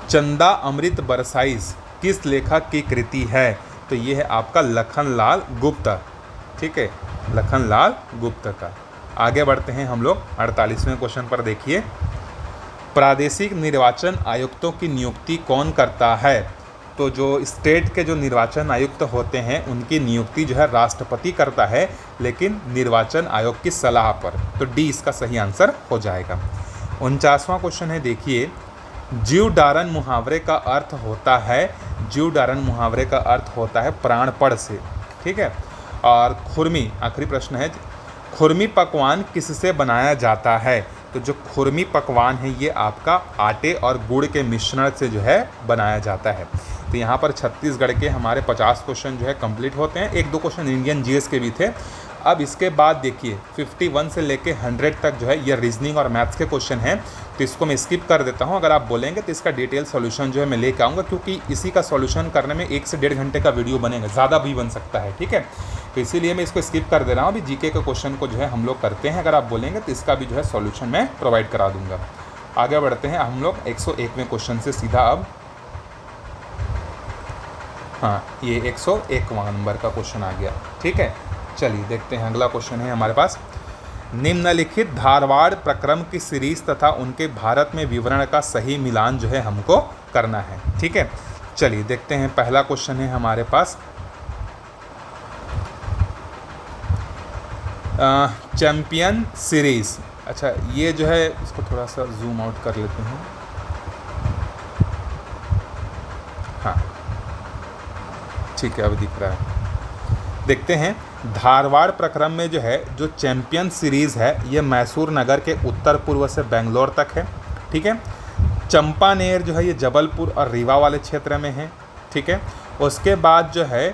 चंदा अमृत बरसाइस किस लेखक की कृति है? तो ये है आपका लखनलाल गुप्त, ठीक है, लखनलाल गुप्त का। आगे बढ़ते हैं हम लोग 48वें क्वेश्चन पर। देखिए, प्रादेशिक निर्वाचन आयुक्तों की नियुक्ति कौन करता है? तो जो स्टेट के जो निर्वाचन आयुक्त होते हैं उनकी नियुक्ति जो है राष्ट्रपति करता है, लेकिन निर्वाचन आयोग की सलाह पर। तो डी इसका सही आंसर हो जाएगा। 49वां क्वेश्चन है। देखिए, जीवडारन मुहावरे का अर्थ होता है, जीवडारन मुहावरे का अर्थ होता है प्राणपण से, ठीक है। और खुरमी, आखिरी प्रश्न है, खुरमी पकवान किससे बनाया जाता है? तो जो खुरमी पकवान है ये आपका आटे और गुड़ के मिश्रण से जो है बनाया जाता है। तो यहाँ पर छत्तीसगढ़ के हमारे 50 क्वेश्चन जो है कंप्लीट होते हैं। 1-2 क्वेश्चन इंडियन जीएस के भी थे। अब इसके बाद देखिए 51 से लेके 100 तक जो है ये रीजनिंग और मैथ्स के क्वेश्चन हैं, तो इसको मैं स्किप कर देता हूँ। अगर आप बोलेंगे तो इसका डिटेल सॉल्यूशन जो है मैं लेके आऊँगा, क्योंकि इसी का सॉल्यूशन करने में 1 से 1.5 घंटे का वीडियो बनेगा, ज़्यादा भी बन सकता है, ठीक है। तो इसीलिए मैं इसको स्किप कर दे रहा हूँ। अभी जीके के क्वेश्चन को जो है हम लोग करते हैं। अगर आप बोलेंगे तो इसका भी जो है सॉल्यूशन मैं प्रोवाइड करा दूँगा। आगे बढ़ते हैं हम लोग 101वें क्वेश्चन से सीधा। अब हाँ, ये 101वां नंबर का क्वेश्चन आ गया, ठीक है। चलिए देखते हैं, अगला क्वेश्चन है हमारे पास। निम्नलिखित धारवाड़ प्रक्रम की सीरीज तथा उनके भारत में विवरण का सही मिलान जो है हमको करना है, ठीक है। चलिए देखते हैं, पहला क्वेश्चन है हमारे पास। Champion series. अच्छा, ये जो है इसको थोड़ा सा जूम आउट कर लेते हैं। हाँ ठीक है, अब दिख रहा है। देखते हैं, धारवाड़ प्रक्रम में जो है जो चैम्पियन सीरीज़ है ये मैसूर नगर के उत्तर पूर्व से बेंगलोर तक है। ठीक है। चंपानेर जो है ये जबलपुर और रीवा वाले क्षेत्र में है। ठीक है। उसके बाद जो है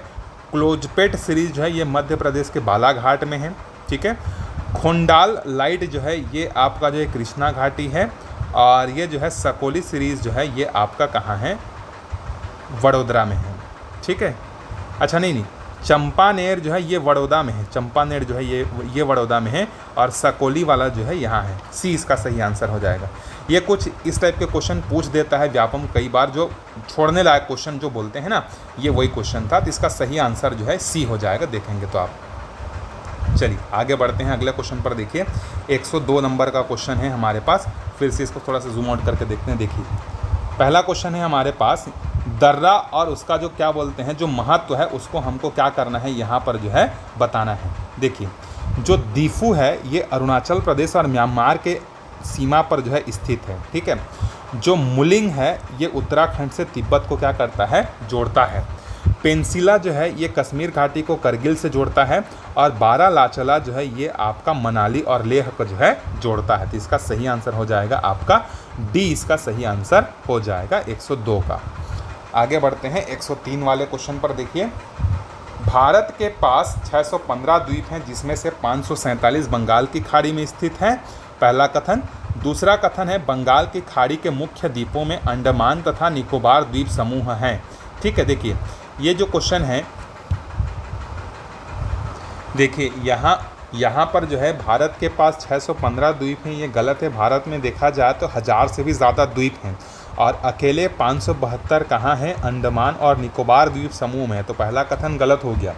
क्लोजपेट सीरीज जो है ये मध्य प्रदेश के बालाघाट में है। ठीक है। खोंडाल लाइट जो है ये आपका जो है कृष्णा घाटी है, और ये जो है सकोली सीरीज़ जो है ये आपका कहाँ है, वडोदरा में है। ठीक है। अच्छा नहीं, चंपानेर जो है ये वडोदरा में है, चंपानेर जो है ये वडोदरा में है, और सकोली वाला जो है यहाँ है। सी इसका सही आंसर हो जाएगा। ये कुछ इस टाइप के क्वेश्चन पूछ देता है व्यापम कई बार, जो छोड़ने लायक क्वेश्चन जो बोलते हैं ना, ये वही क्वेश्चन था। तो इसका सही आंसर जो है सी हो जाएगा, देखेंगे तो आप। चलिए आगे बढ़ते हैं अगले क्वेश्चन पर। देखिए 102 नंबर का क्वेश्चन है हमारे पास। फिर से इसको थोड़ा सा जूम आउट करके देखते हैं। देखिए पहला क्वेश्चन है हमारे पास, दर्रा और उसका जो क्या बोलते हैं जो महत्व है उसको हमको क्या करना है यहाँ पर जो है बताना है। देखिए जो दीफू है ये अरुणाचल प्रदेश और म्यांमार के सीमा पर जो है स्थित है। ठीक है। जो मुलिंग है ये उत्तराखंड से तिब्बत को क्या करता है, जोड़ता है। पेंसिला जो है ये कश्मीर घाटी को करगिल से जोड़ता है, और बारालाचला जो है ये आपका मनाली और लेह को जो है जोड़ता है। तो इसका सही आंसर हो जाएगा आपका डी, इसका सही आंसर हो जाएगा 102 का। आगे बढ़ते हैं 103 वाले क्वेश्चन पर। देखिए भारत के पास 615 द्वीप हैं जिसमें से 547 बंगाल की खाड़ी में स्थित हैं, पहला कथन। दूसरा कथन है बंगाल की खाड़ी के मुख्य द्वीपों में अंडमान तथा निकोबार द्वीप समूह हैं। ठीक है। देखिए ये जो क्वेश्चन है, देखिए यहाँ पर जो है भारत के पास 615 द्वीप हैं, ये गलत है। भारत में देखा जाए तो 1000 से भी ज़्यादा द्वीप हैं, और अकेले 572 कहाँ हैं, अंडमान और निकोबार द्वीप समूह में है। तो पहला कथन गलत हो गया।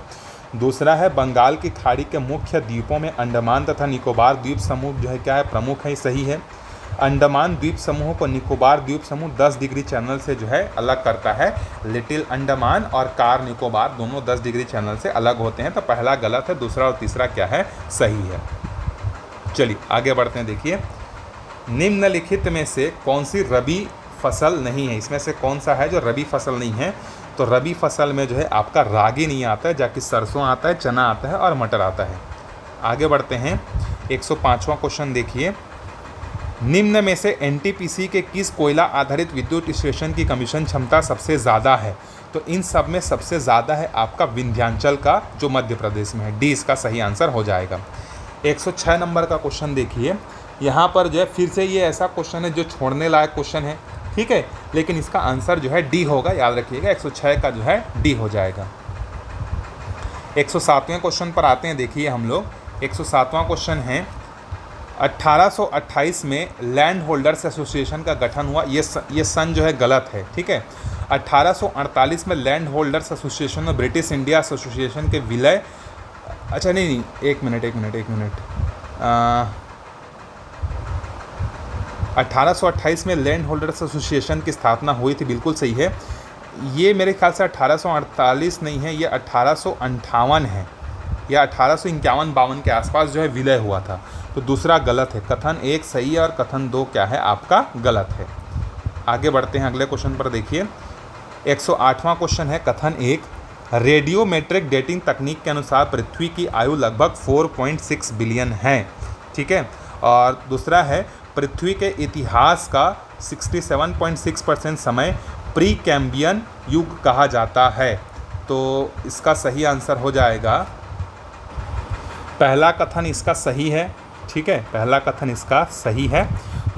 दूसरा है बंगाल की खाड़ी के मुख्य द्वीपों में अंडमान तथा निकोबार द्वीप समूह जो है क्या है, प्रमुख है, सही है। अंडमान द्वीप समूह को निकोबार द्वीप समूह 10 डिग्री चैनल से जो है अलग करता है। लिटिल अंडमान और कार निकोबार दोनों 10 डिग्री चैनल से अलग होते हैं। तो पहला गलत है, दूसरा और तीसरा क्या है, सही है। चलिए आगे बढ़ते हैं। देखिए निम्नलिखित में से कौन सी रबी फसल नहीं है, इसमें से कौन सा है जो रबी फसल नहीं है। तो रबी फसल में जो है आपका रागी नहीं आता है, जबकि सरसों आता है, चना आता है और मटर आता है। आगे बढ़ते हैं 105वां क्वेश्चन। देखिए निम्न में से एनटीपीसी के किस कोयला आधारित विद्युत स्टेशन की कमीशन क्षमता सबसे ज़्यादा है। तो इन सब में सबसे ज़्यादा है आपका विंध्याचल का, जो मध्य प्रदेश में है। डी इसका सही आंसर हो जाएगा। 106 नंबर का क्वेश्चन देखिए, यहाँ पर जो है फिर से ये ऐसा क्वेश्चन है जो छोड़ने लायक क्वेश्चन है। ठीक है, लेकिन इसका आंसर जो है डी होगा, याद रखिएगा। 106 का जो है डी हो जाएगा। 107वें क्वेश्चन पर आते हैं। देखिए हम लोग 107वां क्वेश्चन है, 1828 में लैंड होल्डर्स एसोसिएशन का गठन हुआ। ये सन जो है गलत है। ठीक है। 1848 में लैंड होल्डर्स एसोसिएशन और ब्रिटिश इंडिया एसोसिएशन के विलय, अच्छा नहीं, एक मिनट 1828 में लैंड होल्डर्स एसोसिएशन की स्थापना हुई थी, बिल्कुल सही है। ये मेरे ख्याल से 1848 नहीं है, ये 1858 है, या 1851-52 के आसपास जो है विलय हुआ था। तो दूसरा गलत है। कथन 1 सही है और कथन 2 क्या है आपका, गलत है। आगे बढ़ते हैं अगले क्वेश्चन पर। देखिए 108वां क्वेश्चन है, कथन 1, रेडियोमेट्रिक डेटिंग तकनीक के अनुसार पृथ्वी की आयु लगभग 4.6 बिलियन है। ठीक है। और दूसरा है पृथ्वी के इतिहास का 67.6% समय प्री कैम्बियन युग कहा जाता है। तो इसका सही आंसर हो जाएगा, पहला कथन इसका सही है। ठीक है, पहला कथन इसका सही है।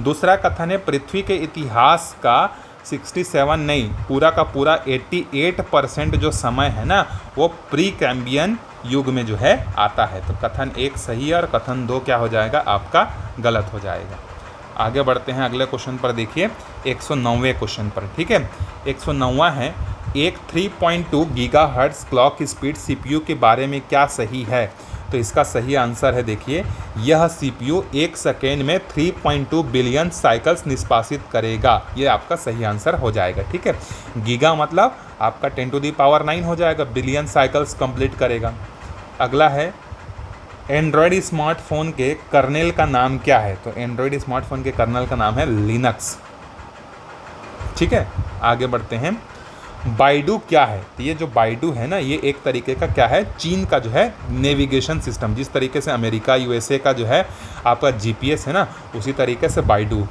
दूसरा कथन है पृथ्वी के इतिहास का 67 नहीं, पूरा का पूरा 88% जो समय है ना वो प्री कैम्बियन युग में जो है आता है। तो कथन 1 सही है और कथन 2 क्या हो जाएगा आपका, गलत हो जाएगा। आगे बढ़ते हैं अगले क्वेश्चन पर। देखिए 109वें क्वेश्चन पर। ठीक है, 109वां है, एक 3.2 गीगाहर्ट्ज़ क्लॉक स्पीड सीपीयू के बारे में क्या सही है। तो इसका सही आंसर है, देखिए यह सीपीयू 1 सेकेंड में 3.2 बिलियन साइकिल्स निष्पादित करेगा। ये आपका सही आंसर हो जाएगा। ठीक है, गीगा मतलब आपका 10⁹ हो जाएगा, बिलियन साइकिल्स कंप्लीट करेगा। अगला है एंड्रॉयड स्मार्टफोन के कर्नेल का नाम क्या है? तो एंड्रॉयड स्मार्टफोन के कर्नेल का नाम है लिनक्स। ठीक है, आगे बढ़ते हैं। बाइडू क्या है? तो ये जो बाइडू है ना, ये एक तरीके का क्या है, चीन का जो है नेविगेशन सिस्टम। जिस तरीके से अमेरिका यूएसए का जो है आपका जीपीएस है ना, उसी तरीके से बाइडू।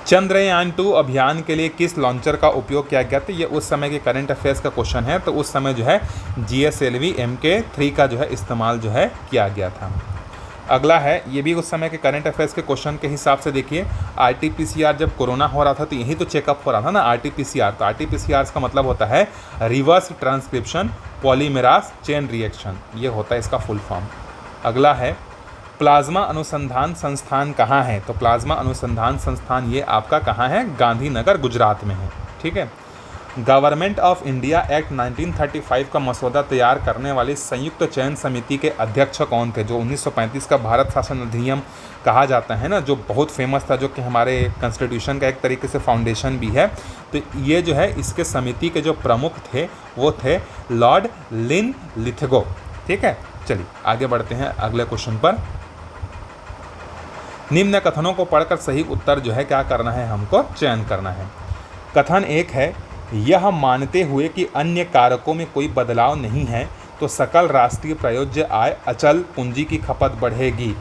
चंद्रयान-2 अभियान के लिए किस लॉन्चर का उपयोग किया गया था? ये उस समय के करंट अफेयर्स का क्वेश्चन है। तो उस समय जो है GSLV MK3 का जो है इस्तेमाल जो है किया गया था। अगला है, ये भी उस समय के करंट अफेयर्स के क्वेश्चन के हिसाब से देखिए, RT-PCR जब कोरोना हो रहा था तो यही तो चेकअप हो रहा था ना, RT-PCR। तो RT-PCR का मतलब होता है रिवर्स ट्रांसक्रिप्शन पॉलीमेरास चेन रिएक्शन, ये होता है इसका फुल फॉर्म। अगला है, प्लाज्मा अनुसंधान संस्थान कहाँ है? तो प्लाज्मा अनुसंधान संस्थान ये आपका कहाँ है? गांधीनगर, गुजरात में है। ठीक है। गवर्नमेंट ऑफ इंडिया एक्ट 1935 का मसौदा तैयार करने वाली संयुक्त चयन समिति के अध्यक्ष कौन थे? जो 1935 का भारत शासन अधिनियम कहा जाता है ना, जो बहुत फेमस था, जो कि हमारे कॉन्स्टिट्यूशन का एक तरीके से फाउंडेशन भी है। तो ये जो है इसके समिति के जो प्रमुख थे वो थे लॉर्ड लिनलिथगो। ठीक है, चलिए आगे बढ़ते हैं अगले क्वेश्चन पर। निम्न कथनों को पढ़कर सही उत्तर जो है क्या करना है, हमको चयन करना है। कथन 1 है, यह मानते हुए कि अन्य कारकों में कोई बदलाव नहीं है तो सकल राष्ट्रीय प्रयोज्य आय अचल पूंजी की खपत बढ़ेगी।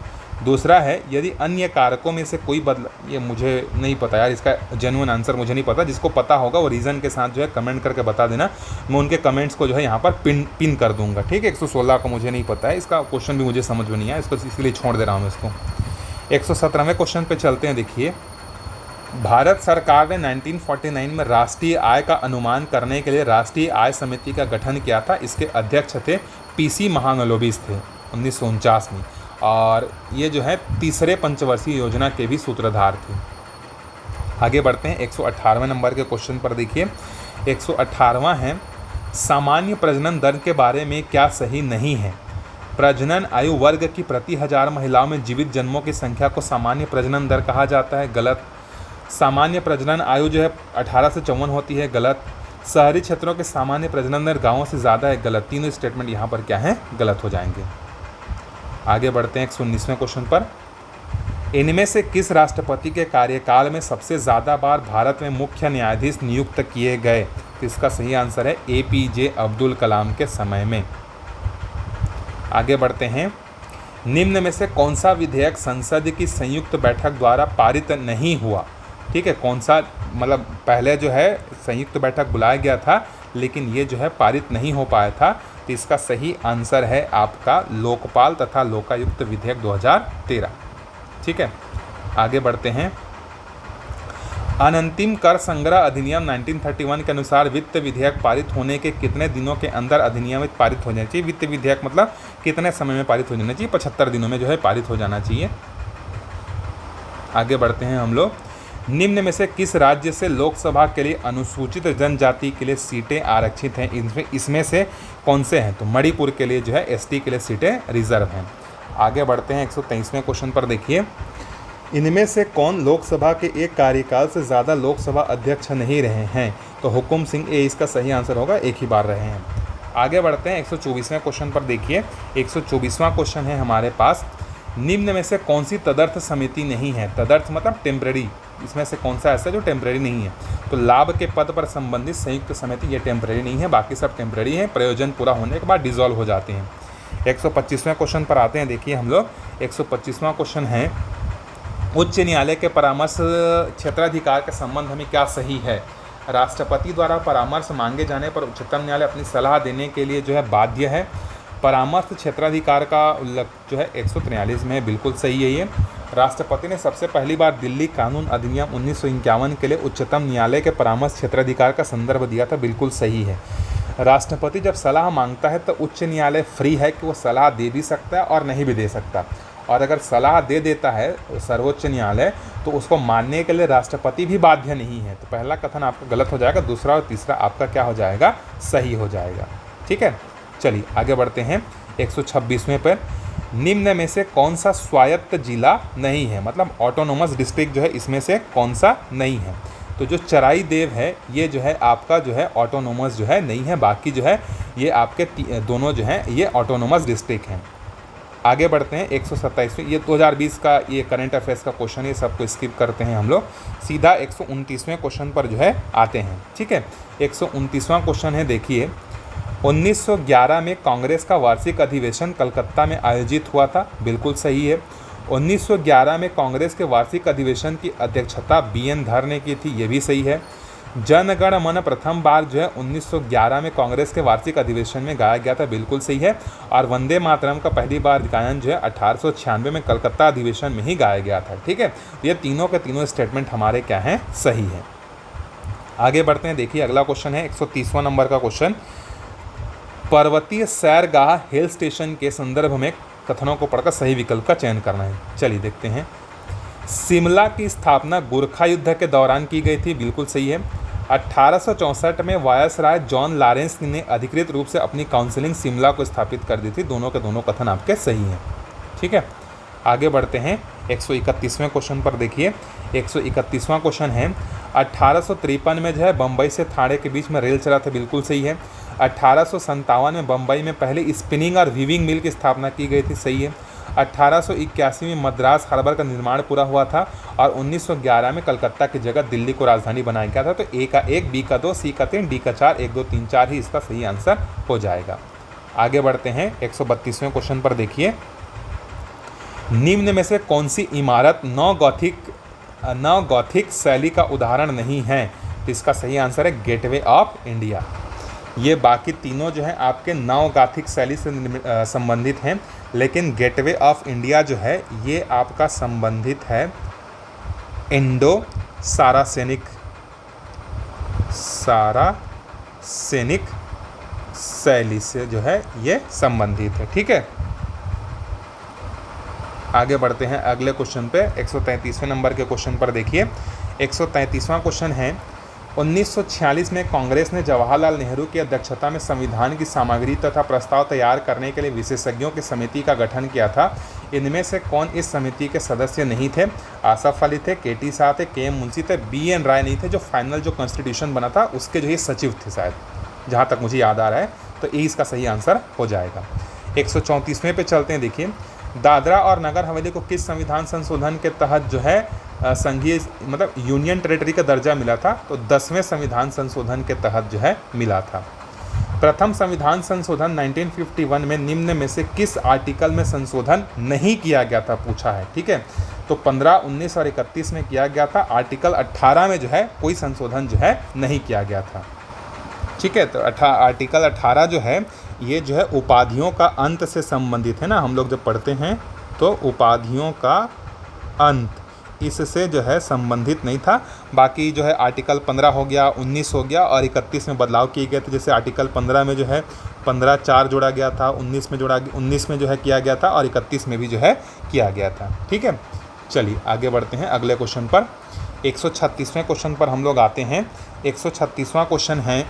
दूसरा है, यदि अन्य कारकों में से कोई ये मुझे नहीं पता यार, इसका जेन्युइन आंसर मुझे नहीं पता। जिसको पता होगा वो रीज़न के साथ जो है कमेंट करके बता देना, मैं उनके कमेंट्स को जो है यहाँ पर पिन कर दूंगा। ठीक है, 116 का मुझे नहीं पता है, इसका क्वेश्चन भी मुझे समझ में नहीं आया, इसको इसलिए छोड़ दे रहा हूँ इसको। 117वें क्वेश्चन पे चलते हैं। देखिए, भारत सरकार ने 1949 में राष्ट्रीय आय का अनुमान करने के लिए राष्ट्रीय आय समिति का गठन किया था। इसके अध्यक्ष थे PC महालनोबिस थे 1949 में, और ये जो है तीसरे पंचवर्षीय योजना के भी सूत्रधार थे। आगे बढ़ते हैं 118वें नंबर के क्वेश्चन पर। देखिए, 118वां है, सामान्य प्रजनन दर के बारे में क्या सही नहीं है? प्रजनन आयु वर्ग की प्रति 1000 महिलाओं में जीवित जन्मों की संख्या को सामान्य प्रजनन दर कहा जाता है, गलत। सामान्य प्रजनन आयु जो है 18 से 54 होती है, गलत। शहरी क्षेत्रों के सामान्य प्रजनन दर गाँवों से ज़्यादा है, गलत। तीनों स्टेटमेंट यहाँ पर क्या है, गलत हो जाएंगे। आगे बढ़ते हैं 119वें क्वेश्चन पर। इनमें से किस राष्ट्रपति के कार्यकाल में सबसे ज़्यादा बार भारत में मुख्य न्यायाधीश नियुक्त किए गए? तो इसका सही आंसर है APJ अब्दुल कलाम के समय में। आगे बढ़ते हैं, निम्न में से कौन सा विधेयक संसद की संयुक्त बैठक द्वारा पारित नहीं हुआ? ठीक है, कौन सा, मतलब पहले जो है संयुक्त बैठक बुलाया गया था लेकिन ये जो है पारित नहीं हो पाया था। तो इसका सही आंसर है आपका लोकपाल तथा लोकायुक्त विधेयक 2013। ठीक है, आगे बढ़ते हैं। अनंतिम कर संग्रह अधिनियम 1931 के अनुसार वित्त विधेयक पारित होने के कितने दिनों के अंदर अधिनियमित पारित हो जाना चाहिए? वित्त विधेयक मतलब कितने समय में पारित हो जाना चाहिए? 75 दिनों में जो है पारित हो जाना चाहिए। आगे बढ़ते हैं हम लोग। निम्न में से किस राज्य से लोकसभा के लिए अनुसूचित जनजाति के लिए सीटें आरक्षित हैं? इसमें से कौन से हैं? तो मणिपुर के लिए जो है ST के लिए सीटें रिजर्व हैं। आगे बढ़ते हैं 123वें क्वेश्चन पर। देखिए, इनमें से कौन लोकसभा के एक कार्यकाल से ज़्यादा लोकसभा अध्यक्ष नहीं रहे हैं? तो हुकुम सिंह, ये इसका सही आंसर होगा, एक ही बार रहे हैं। आगे बढ़ते हैं 124वें क्वेश्चन पर। देखिए, 124वां क्वेश्चन है हमारे पास, निम्न में से कौन सी तदर्थ समिति नहीं है? तदर्थ मतलब टेम्परेरी, इसमें से कौन सा ऐसा जो टेम्परेरी नहीं है? तो लाभ के पद पर संबंधित संयुक्त समिति ये टेम्परेरी नहीं है, बाकी सब टेम्परेरी हैं, प्रयोजन पूरा होने के बाद डिसॉल्व हो जाते हैं। 125वें क्वेश्चन पर आते हैं। देखिए हम लोग, 125वां क्वेश्चन है, उच्च न्यायालय के परामर्श क्षेत्राधिकार के संबंध में क्या सही है? राष्ट्रपति द्वारा परामर्श मांगे जाने पर उच्चतम न्यायालय अपनी सलाह देने के लिए जो है बाध्य है। परामर्श क्षेत्राधिकार का उल्लेख जो है 143 में, बिल्कुल सही है ये। राष्ट्रपति ने सबसे पहली बार दिल्ली कानून अधिनियम 1951 के लिए उच्चतम न्यायालय के परामर्श क्षेत्राधिकार का संदर्भ दिया था, बिल्कुल सही है। राष्ट्रपति जब सलाह मांगता है तो उच्च न्यायालय फ्री है कि वो सलाह दे भी सकता है और नहीं भी दे सकता, और अगर सलाह दे देता है सर्वोच्च न्यायालय तो उसको मानने के लिए राष्ट्रपति भी बाध्य नहीं है। तो पहला कथन आपका गलत हो जाएगा, दूसरा और तीसरा आपका क्या हो जाएगा, सही हो जाएगा। ठीक है, चलिए आगे बढ़ते हैं 126वें पर। निम्न में से कौन सा स्वायत्त जिला नहीं है? मतलब ऑटोनोमस डिस्ट्रिक्ट जो है इसमें से कौन सा नहीं है? तो जो चराई देव है ये जो है आपका जो है ऑटोनोमस जो है नहीं है, बाकी जो है ये आपके दोनों जो हैं ये ऑटोनोमस डिस्ट्रिक्ट हैं। आगे बढ़ते हैं 127वें, ये 2020 का ये करंट अफेयर्स का क्वेश्चन है, सबको स्किप करते हैं हम लोग, सीधा 129वें क्वेश्चन पर जो है आते हैं। ठीक है, 129वां क्वेश्चन है, देखिए 1911 में कांग्रेस का वार्षिक अधिवेशन कलकत्ता में आयोजित हुआ था, बिल्कुल सही है। 1911 में कांग्रेस के वार्षिक अधिवेशन की अध्यक्षता BN धर ने की थी, ये भी सही है। जन गण मन प्रथम बार जो है 1911 में कांग्रेस के वार्षिक अधिवेशन में गाया गया था, बिल्कुल सही है। और वंदे मातरम का पहली बार गायन जो है 1896 में कलकत्ता अधिवेशन में ही गाया गया था। ठीक है, ये तीनों के तीनों स्टेटमेंट हमारे क्या हैं, सही है। आगे बढ़ते हैं, देखिए अगला क्वेश्चन है 130वां नंबर का क्वेश्चन, पर्वतीय सैरगाह हिल स्टेशन के संदर्भ में कथनों को पढ़कर सही विकल्प का चयन करना है। चलिए देखते हैं। शिमला की स्थापना गोरखा युद्ध के दौरान की गई थी, बिल्कुल सही है। 1864 में वायसराय जॉन लॉरेंस ने अधिकृत रूप से अपनी काउंसिलिंग शिमला को स्थापित कर दी थी, दोनों के दोनों कथन आपके सही हैं। ठीक है, आगे बढ़ते हैं 131वें क्वेश्चन पर। देखिए 131वां क्वेश्चन है, 1853 में जो है बम्बई से थाने के बीच में रेल चला था, बिल्कुल सही है। 1857 में बम्बई में पहले स्पिनिंग और वीविंग मिल की स्थापना की गई थी, सही है। 1881 में मद्रास हार्बर का निर्माण पूरा हुआ था और 1911 में कलकत्ता की जगह दिल्ली को राजधानी बनाया गया था। तो ए का 1, बी का 2, सी का 3, डी का 4, 1 2 3 4 ही इसका सही आंसर हो जाएगा। आगे बढ़ते हैं 132वें क्वेश्चन पर। देखिए निम्न में से कौन सी इमारत नव गॉथिक शैली का उदाहरण नहीं है, तो इसका सही आंसर है गेटवे ऑफ इंडिया। ये बाकी तीनों जो हैं आपके नव गॉथिक शैली से संबंधित हैं, लेकिन गेटवे ऑफ इंडिया जो है ये आपका संबंधित है इंडो सारासेनिक शैली से जो है ये संबंधित है। ठीक है, आगे बढ़ते हैं अगले क्वेश्चन पे 133वें नंबर के क्वेश्चन पर। देखिए 133वां क्वेश्चन है, 1946 में कांग्रेस ने जवाहरलाल नेहरू की अध्यक्षता में संविधान की सामग्री तथा प्रस्ताव तैयार करने के लिए विशेषज्ञों की समिति का गठन किया था। इनमें से कौन इस समिति के सदस्य नहीं थे? आसफ अली थे, KT शाह थे, KM मुंशी थे, BN राय नहीं थे, जो फाइनल जो कॉन्स्टिट्यूशन बना था उसके जो ये सचिव थे शायद, जहाँ तक मुझे याद आ रहा है। तो ये इसका सही आंसर हो जाएगा। 134वें पे चलते हैं। देखिए दादरा और नगर हवेली को किस संविधान संशोधन के तहत जो है संघीय मतलब यूनियन टेरिटरी का दर्जा मिला था? तो 10वें संविधान संशोधन के तहत जो है मिला था। प्रथम संविधान संशोधन 1951 में निम्न में से किस आर्टिकल में संशोधन नहीं किया गया था, पूछा है। ठीक है, तो 15, 19 और 31 में किया गया था। आर्टिकल 18 में जो है कोई संशोधन जो है नहीं किया गया था। ठीक है, तो आर्टिकल 18 जो है ये जो है उपाधियों का अंत से संबंधित है ना, हम लोग जब पढ़ते हैं तो उपाधियों का अंत इससे जो है संबंधित नहीं था। बाकी जो है आर्टिकल 15 हो गया, 19 हो गया और 31 में बदलाव किए गए थे। जैसे आर्टिकल 15 में जो है 15(4) जोड़ा गया था, 19 में जो है किया गया था और 31 में भी जो है किया गया था। ठीक है, चलिए आगे बढ़ते हैं अगले क्वेश्चन पर। 136वें क्वेश्चन पर हम लोग आते हैं। 136वां क्वेश्चन है,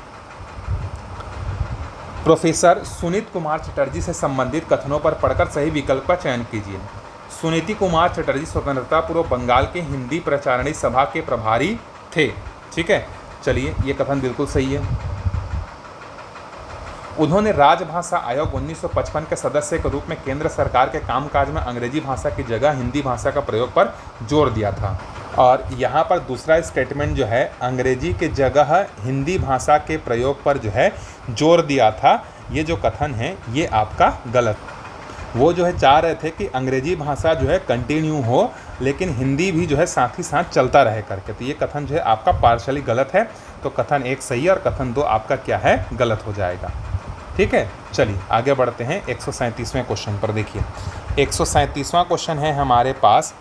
प्रोफेसर सुनीत कुमार चटर्जी से संबंधित कथनों पर पढ़कर सही विकल्प का चयन कीजिए। सुनीति कुमार चटर्जी स्वतंत्रता पूर्व बंगाल के हिंदी प्रचारणी सभा के प्रभारी थे। ठीक है, चलिए ये कथन बिल्कुल सही है। उन्होंने राजभाषा आयोग 1955 के सदस्य के रूप में केंद्र सरकार के कामकाज में अंग्रेजी भाषा की जगह हिंदी भाषा का प्रयोग पर जोर दिया था। और यहाँ पर दूसरा स्टेटमेंट जो है अंग्रेजी के जगह हिंदी भाषा के प्रयोग पर जो है जोर दिया था, ये जो कथन है ये आपका गलत। वो जो है चाह रहे थे कि अंग्रेजी भाषा जो है कंटिन्यू हो लेकिन हिंदी भी जो है साथ ही साथ चलता रहे करके, तो ये कथन जो है आपका पार्शली गलत है। तो कथन 1 सही है और कथन 2 आपका क्या है, गलत हो जाएगा। ठीक है, चलिए आगे बढ़ते हैं 137वें क्वेश्चन पर। देखिए 137वां क्वेश्चन है हमारे पास,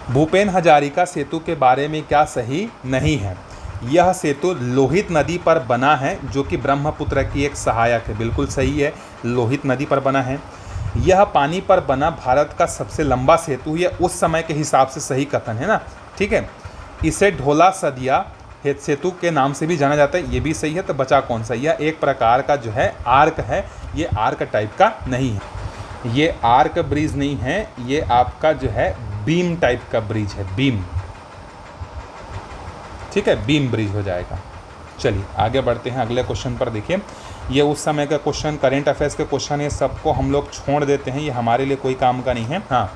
भूपेन हजारिका सेतु के बारे में क्या सही नहीं है? यह सेतु लोहित नदी पर बना है जो कि ब्रह्मपुत्र की एक सहायक है, बिल्कुल सही है, लोहित नदी पर बना है। यह पानी पर बना भारत का सबसे लंबा सेतु, यह उस समय के हिसाब से सही कथन है ना। ठीक है, इसे ढोला सदिया सेतु के नाम से भी जाना जाता है, ये भी सही है। तो बचा कौन सा? यह एक प्रकार का जो है आर्क है, ये आर्क टाइप का नहीं है, ये आर्क ब्रिज नहीं है, ये आपका जो है बीम टाइप का ब्रिज है, बीम। ठीक है, बीम ब्रिज हो जाएगा। चलिए आगे बढ़ते हैं अगले क्वेश्चन पर। देखिए ये उस समय का क्वेश्चन, करेंट अफेयर्स के क्वेश्चन, ये सबको हम लोग छोड़ देते हैं, ये हमारे लिए कोई काम का नहीं है। हाँ,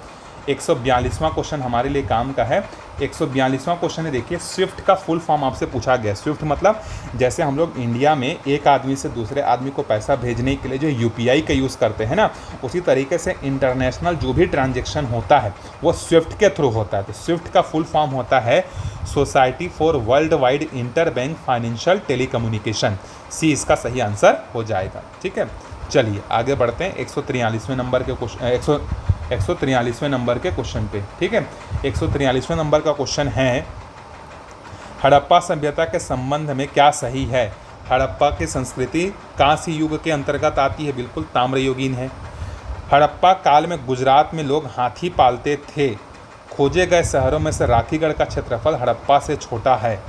142वां क्वेश्चन हमारे लिए काम का है। 142वां क्वेश्चन है, देखिए स्विफ्ट का फुल फॉर्म आपसे पूछा गया। स्विफ्ट मतलब जैसे हम लोग इंडिया में एक आदमी से दूसरे आदमी को पैसा भेजने के लिए जो यूपीआई का यूज़ करते हैं ना, उसी तरीके से इंटरनेशनल जो भी ट्रांजेक्शन होता है वो स्विफ्ट के थ्रू होता है। तो स्विफ्ट का फुल फॉर्म होता है society for world wide inter bank financial telecommunication. C इसका सही आंसर हो जाएगा। ठीक है, चलिए आगे बढ़ते हैं 143वें नंबर के क्वेश्चन 143वें नंबर के क्वेश्चन पे। ठीक है, 143वें नंबर का क्वेश्चन है, हड़प्पा सभ्यता के संबंध में क्या सही है? हड़प्पा की संस्कृति कांस्य युग के अंतर्गत आती है, बिल्कुल ताम्रयुगीन है। हड़प्पा काल में गुजरात में लोग हाथी पालते थे। खोजे गए शहरों में से राखीगढ़ का क्षेत्रफल हड़प्पा से छोटा है।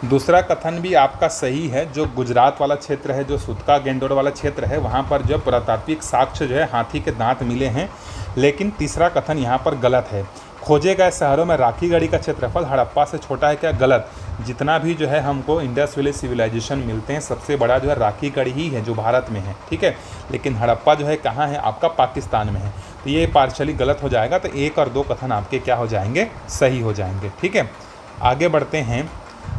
दूसरा कथन भी आपका सही है, जो गुजरात वाला क्षेत्र है, जो सुतका गेंडोर वाला क्षेत्र है, वहाँ पर जो पुरातात्विक साक्ष्य जो है हाथी के दांत मिले हैं। लेकिन तीसरा कथन यहाँ पर गलत है। खोजे गए शहरों में राखीगढ़ी का क्षेत्रफल हड़प्पा से छोटा है, क्या? गलत। जितना भी जो है हमको इंडस वैली सिविलाइजेशन मिलते हैं, सबसे बड़ा जो है राखीगढ़ ही है जो भारत में है। ठीक है, लेकिन हड़प्पा जो है कहाँ है? आपका पाकिस्तान में है। तो ये पार्शली गलत हो जाएगा। तो 1 और 2 कथन आपके क्या हो जाएंगे? सही हो जाएंगे। ठीक है, आगे बढ़ते हैं।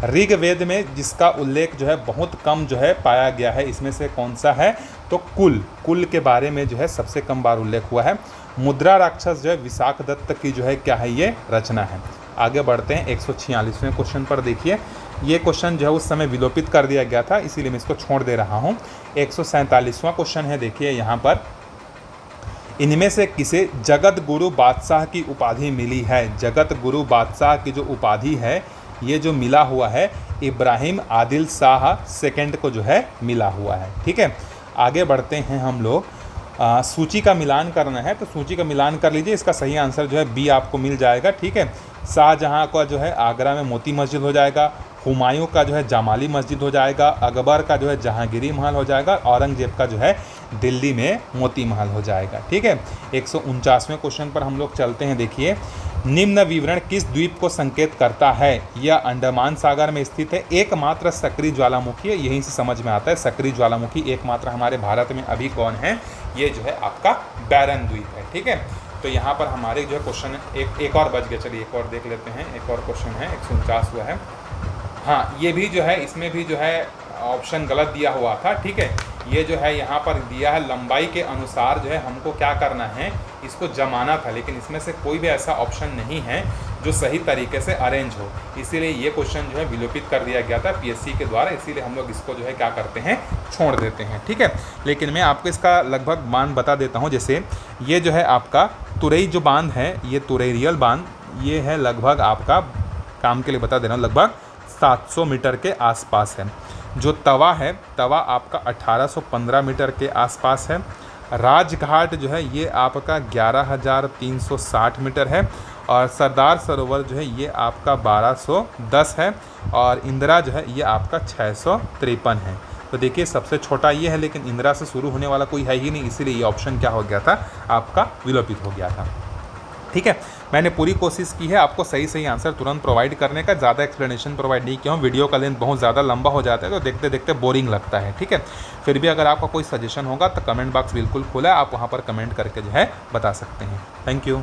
ऋग्वेद में जिसका उल्लेख जो है बहुत कम जो है पाया गया है, इसमें से कौन सा है? तो कुल के बारे में जो है सबसे कम बार उल्लेख हुआ है। मुद्रा राक्षस जो है विशाख दत्त की जो है क्या है? ये रचना है। आगे बढ़ते हैं 146वें क्वेश्चन पर। देखिए ये क्वेश्चन जो है उस समय विलोपित कर दिया गया था, इसीलिए मैं इसको छोड़ दे रहा हूँ। 147वां क्वेश्चन है, देखिए यहाँ पर, इनमें से किसे जगत गुरु बादशाह की उपाधि मिली है? जगत गुरु बादशाह की जो उपाधि है, ये जो मिला हुआ है इब्राहिम आदिल शाह सेकंड को जो है मिला हुआ है। ठीक है, आगे बढ़ते हैं हम लोग। सूची का मिलान करना है, तो सूची का मिलान कर लीजिए। इसका सही आंसर जो है बी आपको मिल जाएगा। ठीक है, शाहजहाँ का जो है आगरा में मोती मस्जिद हो जाएगा, हुमायूं का जो है जामाली मस्जिद हो जाएगा, अकबर का जो है जहांगीरी महल हो जाएगा, औरंगजेब का जो है दिल्ली में मोती महल हो जाएगा। ठीक है, 149वें क्वेश्चन पर हम लोग चलते हैं। देखिए निम्न विवरण किस द्वीप को संकेत करता है? यह अंडमान सागर में स्थित है। एकमात्र सक्रिय ज्वालामुखी है, यहीं से समझ में आता है। सक्रिय ज्वालामुखी एकमात्र हमारे भारत में अभी कौन है? ये जो है आपका बैरन द्वीप है। ठीक है, तो यहाँ पर हमारे जो है क्वेश्चन एक और बच गया। चलिए एक और देख लेते हैं। एक और क्वेश्चन है, 149 हुआ है। हाँ, ये भी जो है, इसमें भी जो है ऑप्शन गलत दिया हुआ था। ठीक है, ये जो है यहाँ पर दिया है लंबाई के अनुसार जो है हमको क्या करना है, इसको जमाना था, लेकिन इसमें से कोई भी ऐसा ऑप्शन नहीं है जो सही तरीके से अरेंज हो, इसीलिए ये क्वेश्चन जो है विलोपित कर दिया गया था पीएससी के द्वारा, इसीलिए हम लोग इसको जो है क्या करते हैं, छोड़ देते हैं। ठीक है, लेकिन मैं आपको इसका लगभग बांध बता देता हूँ। जैसे ये जो है आपका तुरई जो बांध है, ये तुरैरियल बांध, ये है लगभग आपका, काम के लिए बता दे रहा हूँ, लगभग 700 मीटर के आसपास है। जो तवा है, तवा आपका 1815 मीटर के आसपास है। राजघाट जो है ये आपका 11,360 मीटर है, और सरदार सरोवर जो है ये आपका 1210 है, और इंदिरा जो है ये आपका 653 है। तो देखिए सबसे छोटा ये है, लेकिन इंदिरा से शुरू होने वाला कोई है ही नहीं, इसीलिए ये ऑप्शन क्या हो गया था, आपका विलोपित हो गया था। ठीक है, मैंने पूरी कोशिश की है आपको सही आंसर तुरंत प्रोवाइड करने का, ज़्यादा एक्सप्लेनेशन प्रोवाइड नहीं किया हूँ, वीडियो का लेंथ बहुत ज़्यादा लंबा हो जाता है तो देखते देखते बोरिंग लगता है। ठीक है, फिर भी अगर आपका कोई सजेशन होगा तो कमेंट बॉक्स बिल्कुल खुला है, आप वहाँ पर कमेंट करके जो है बता सकते हैं। Thank you.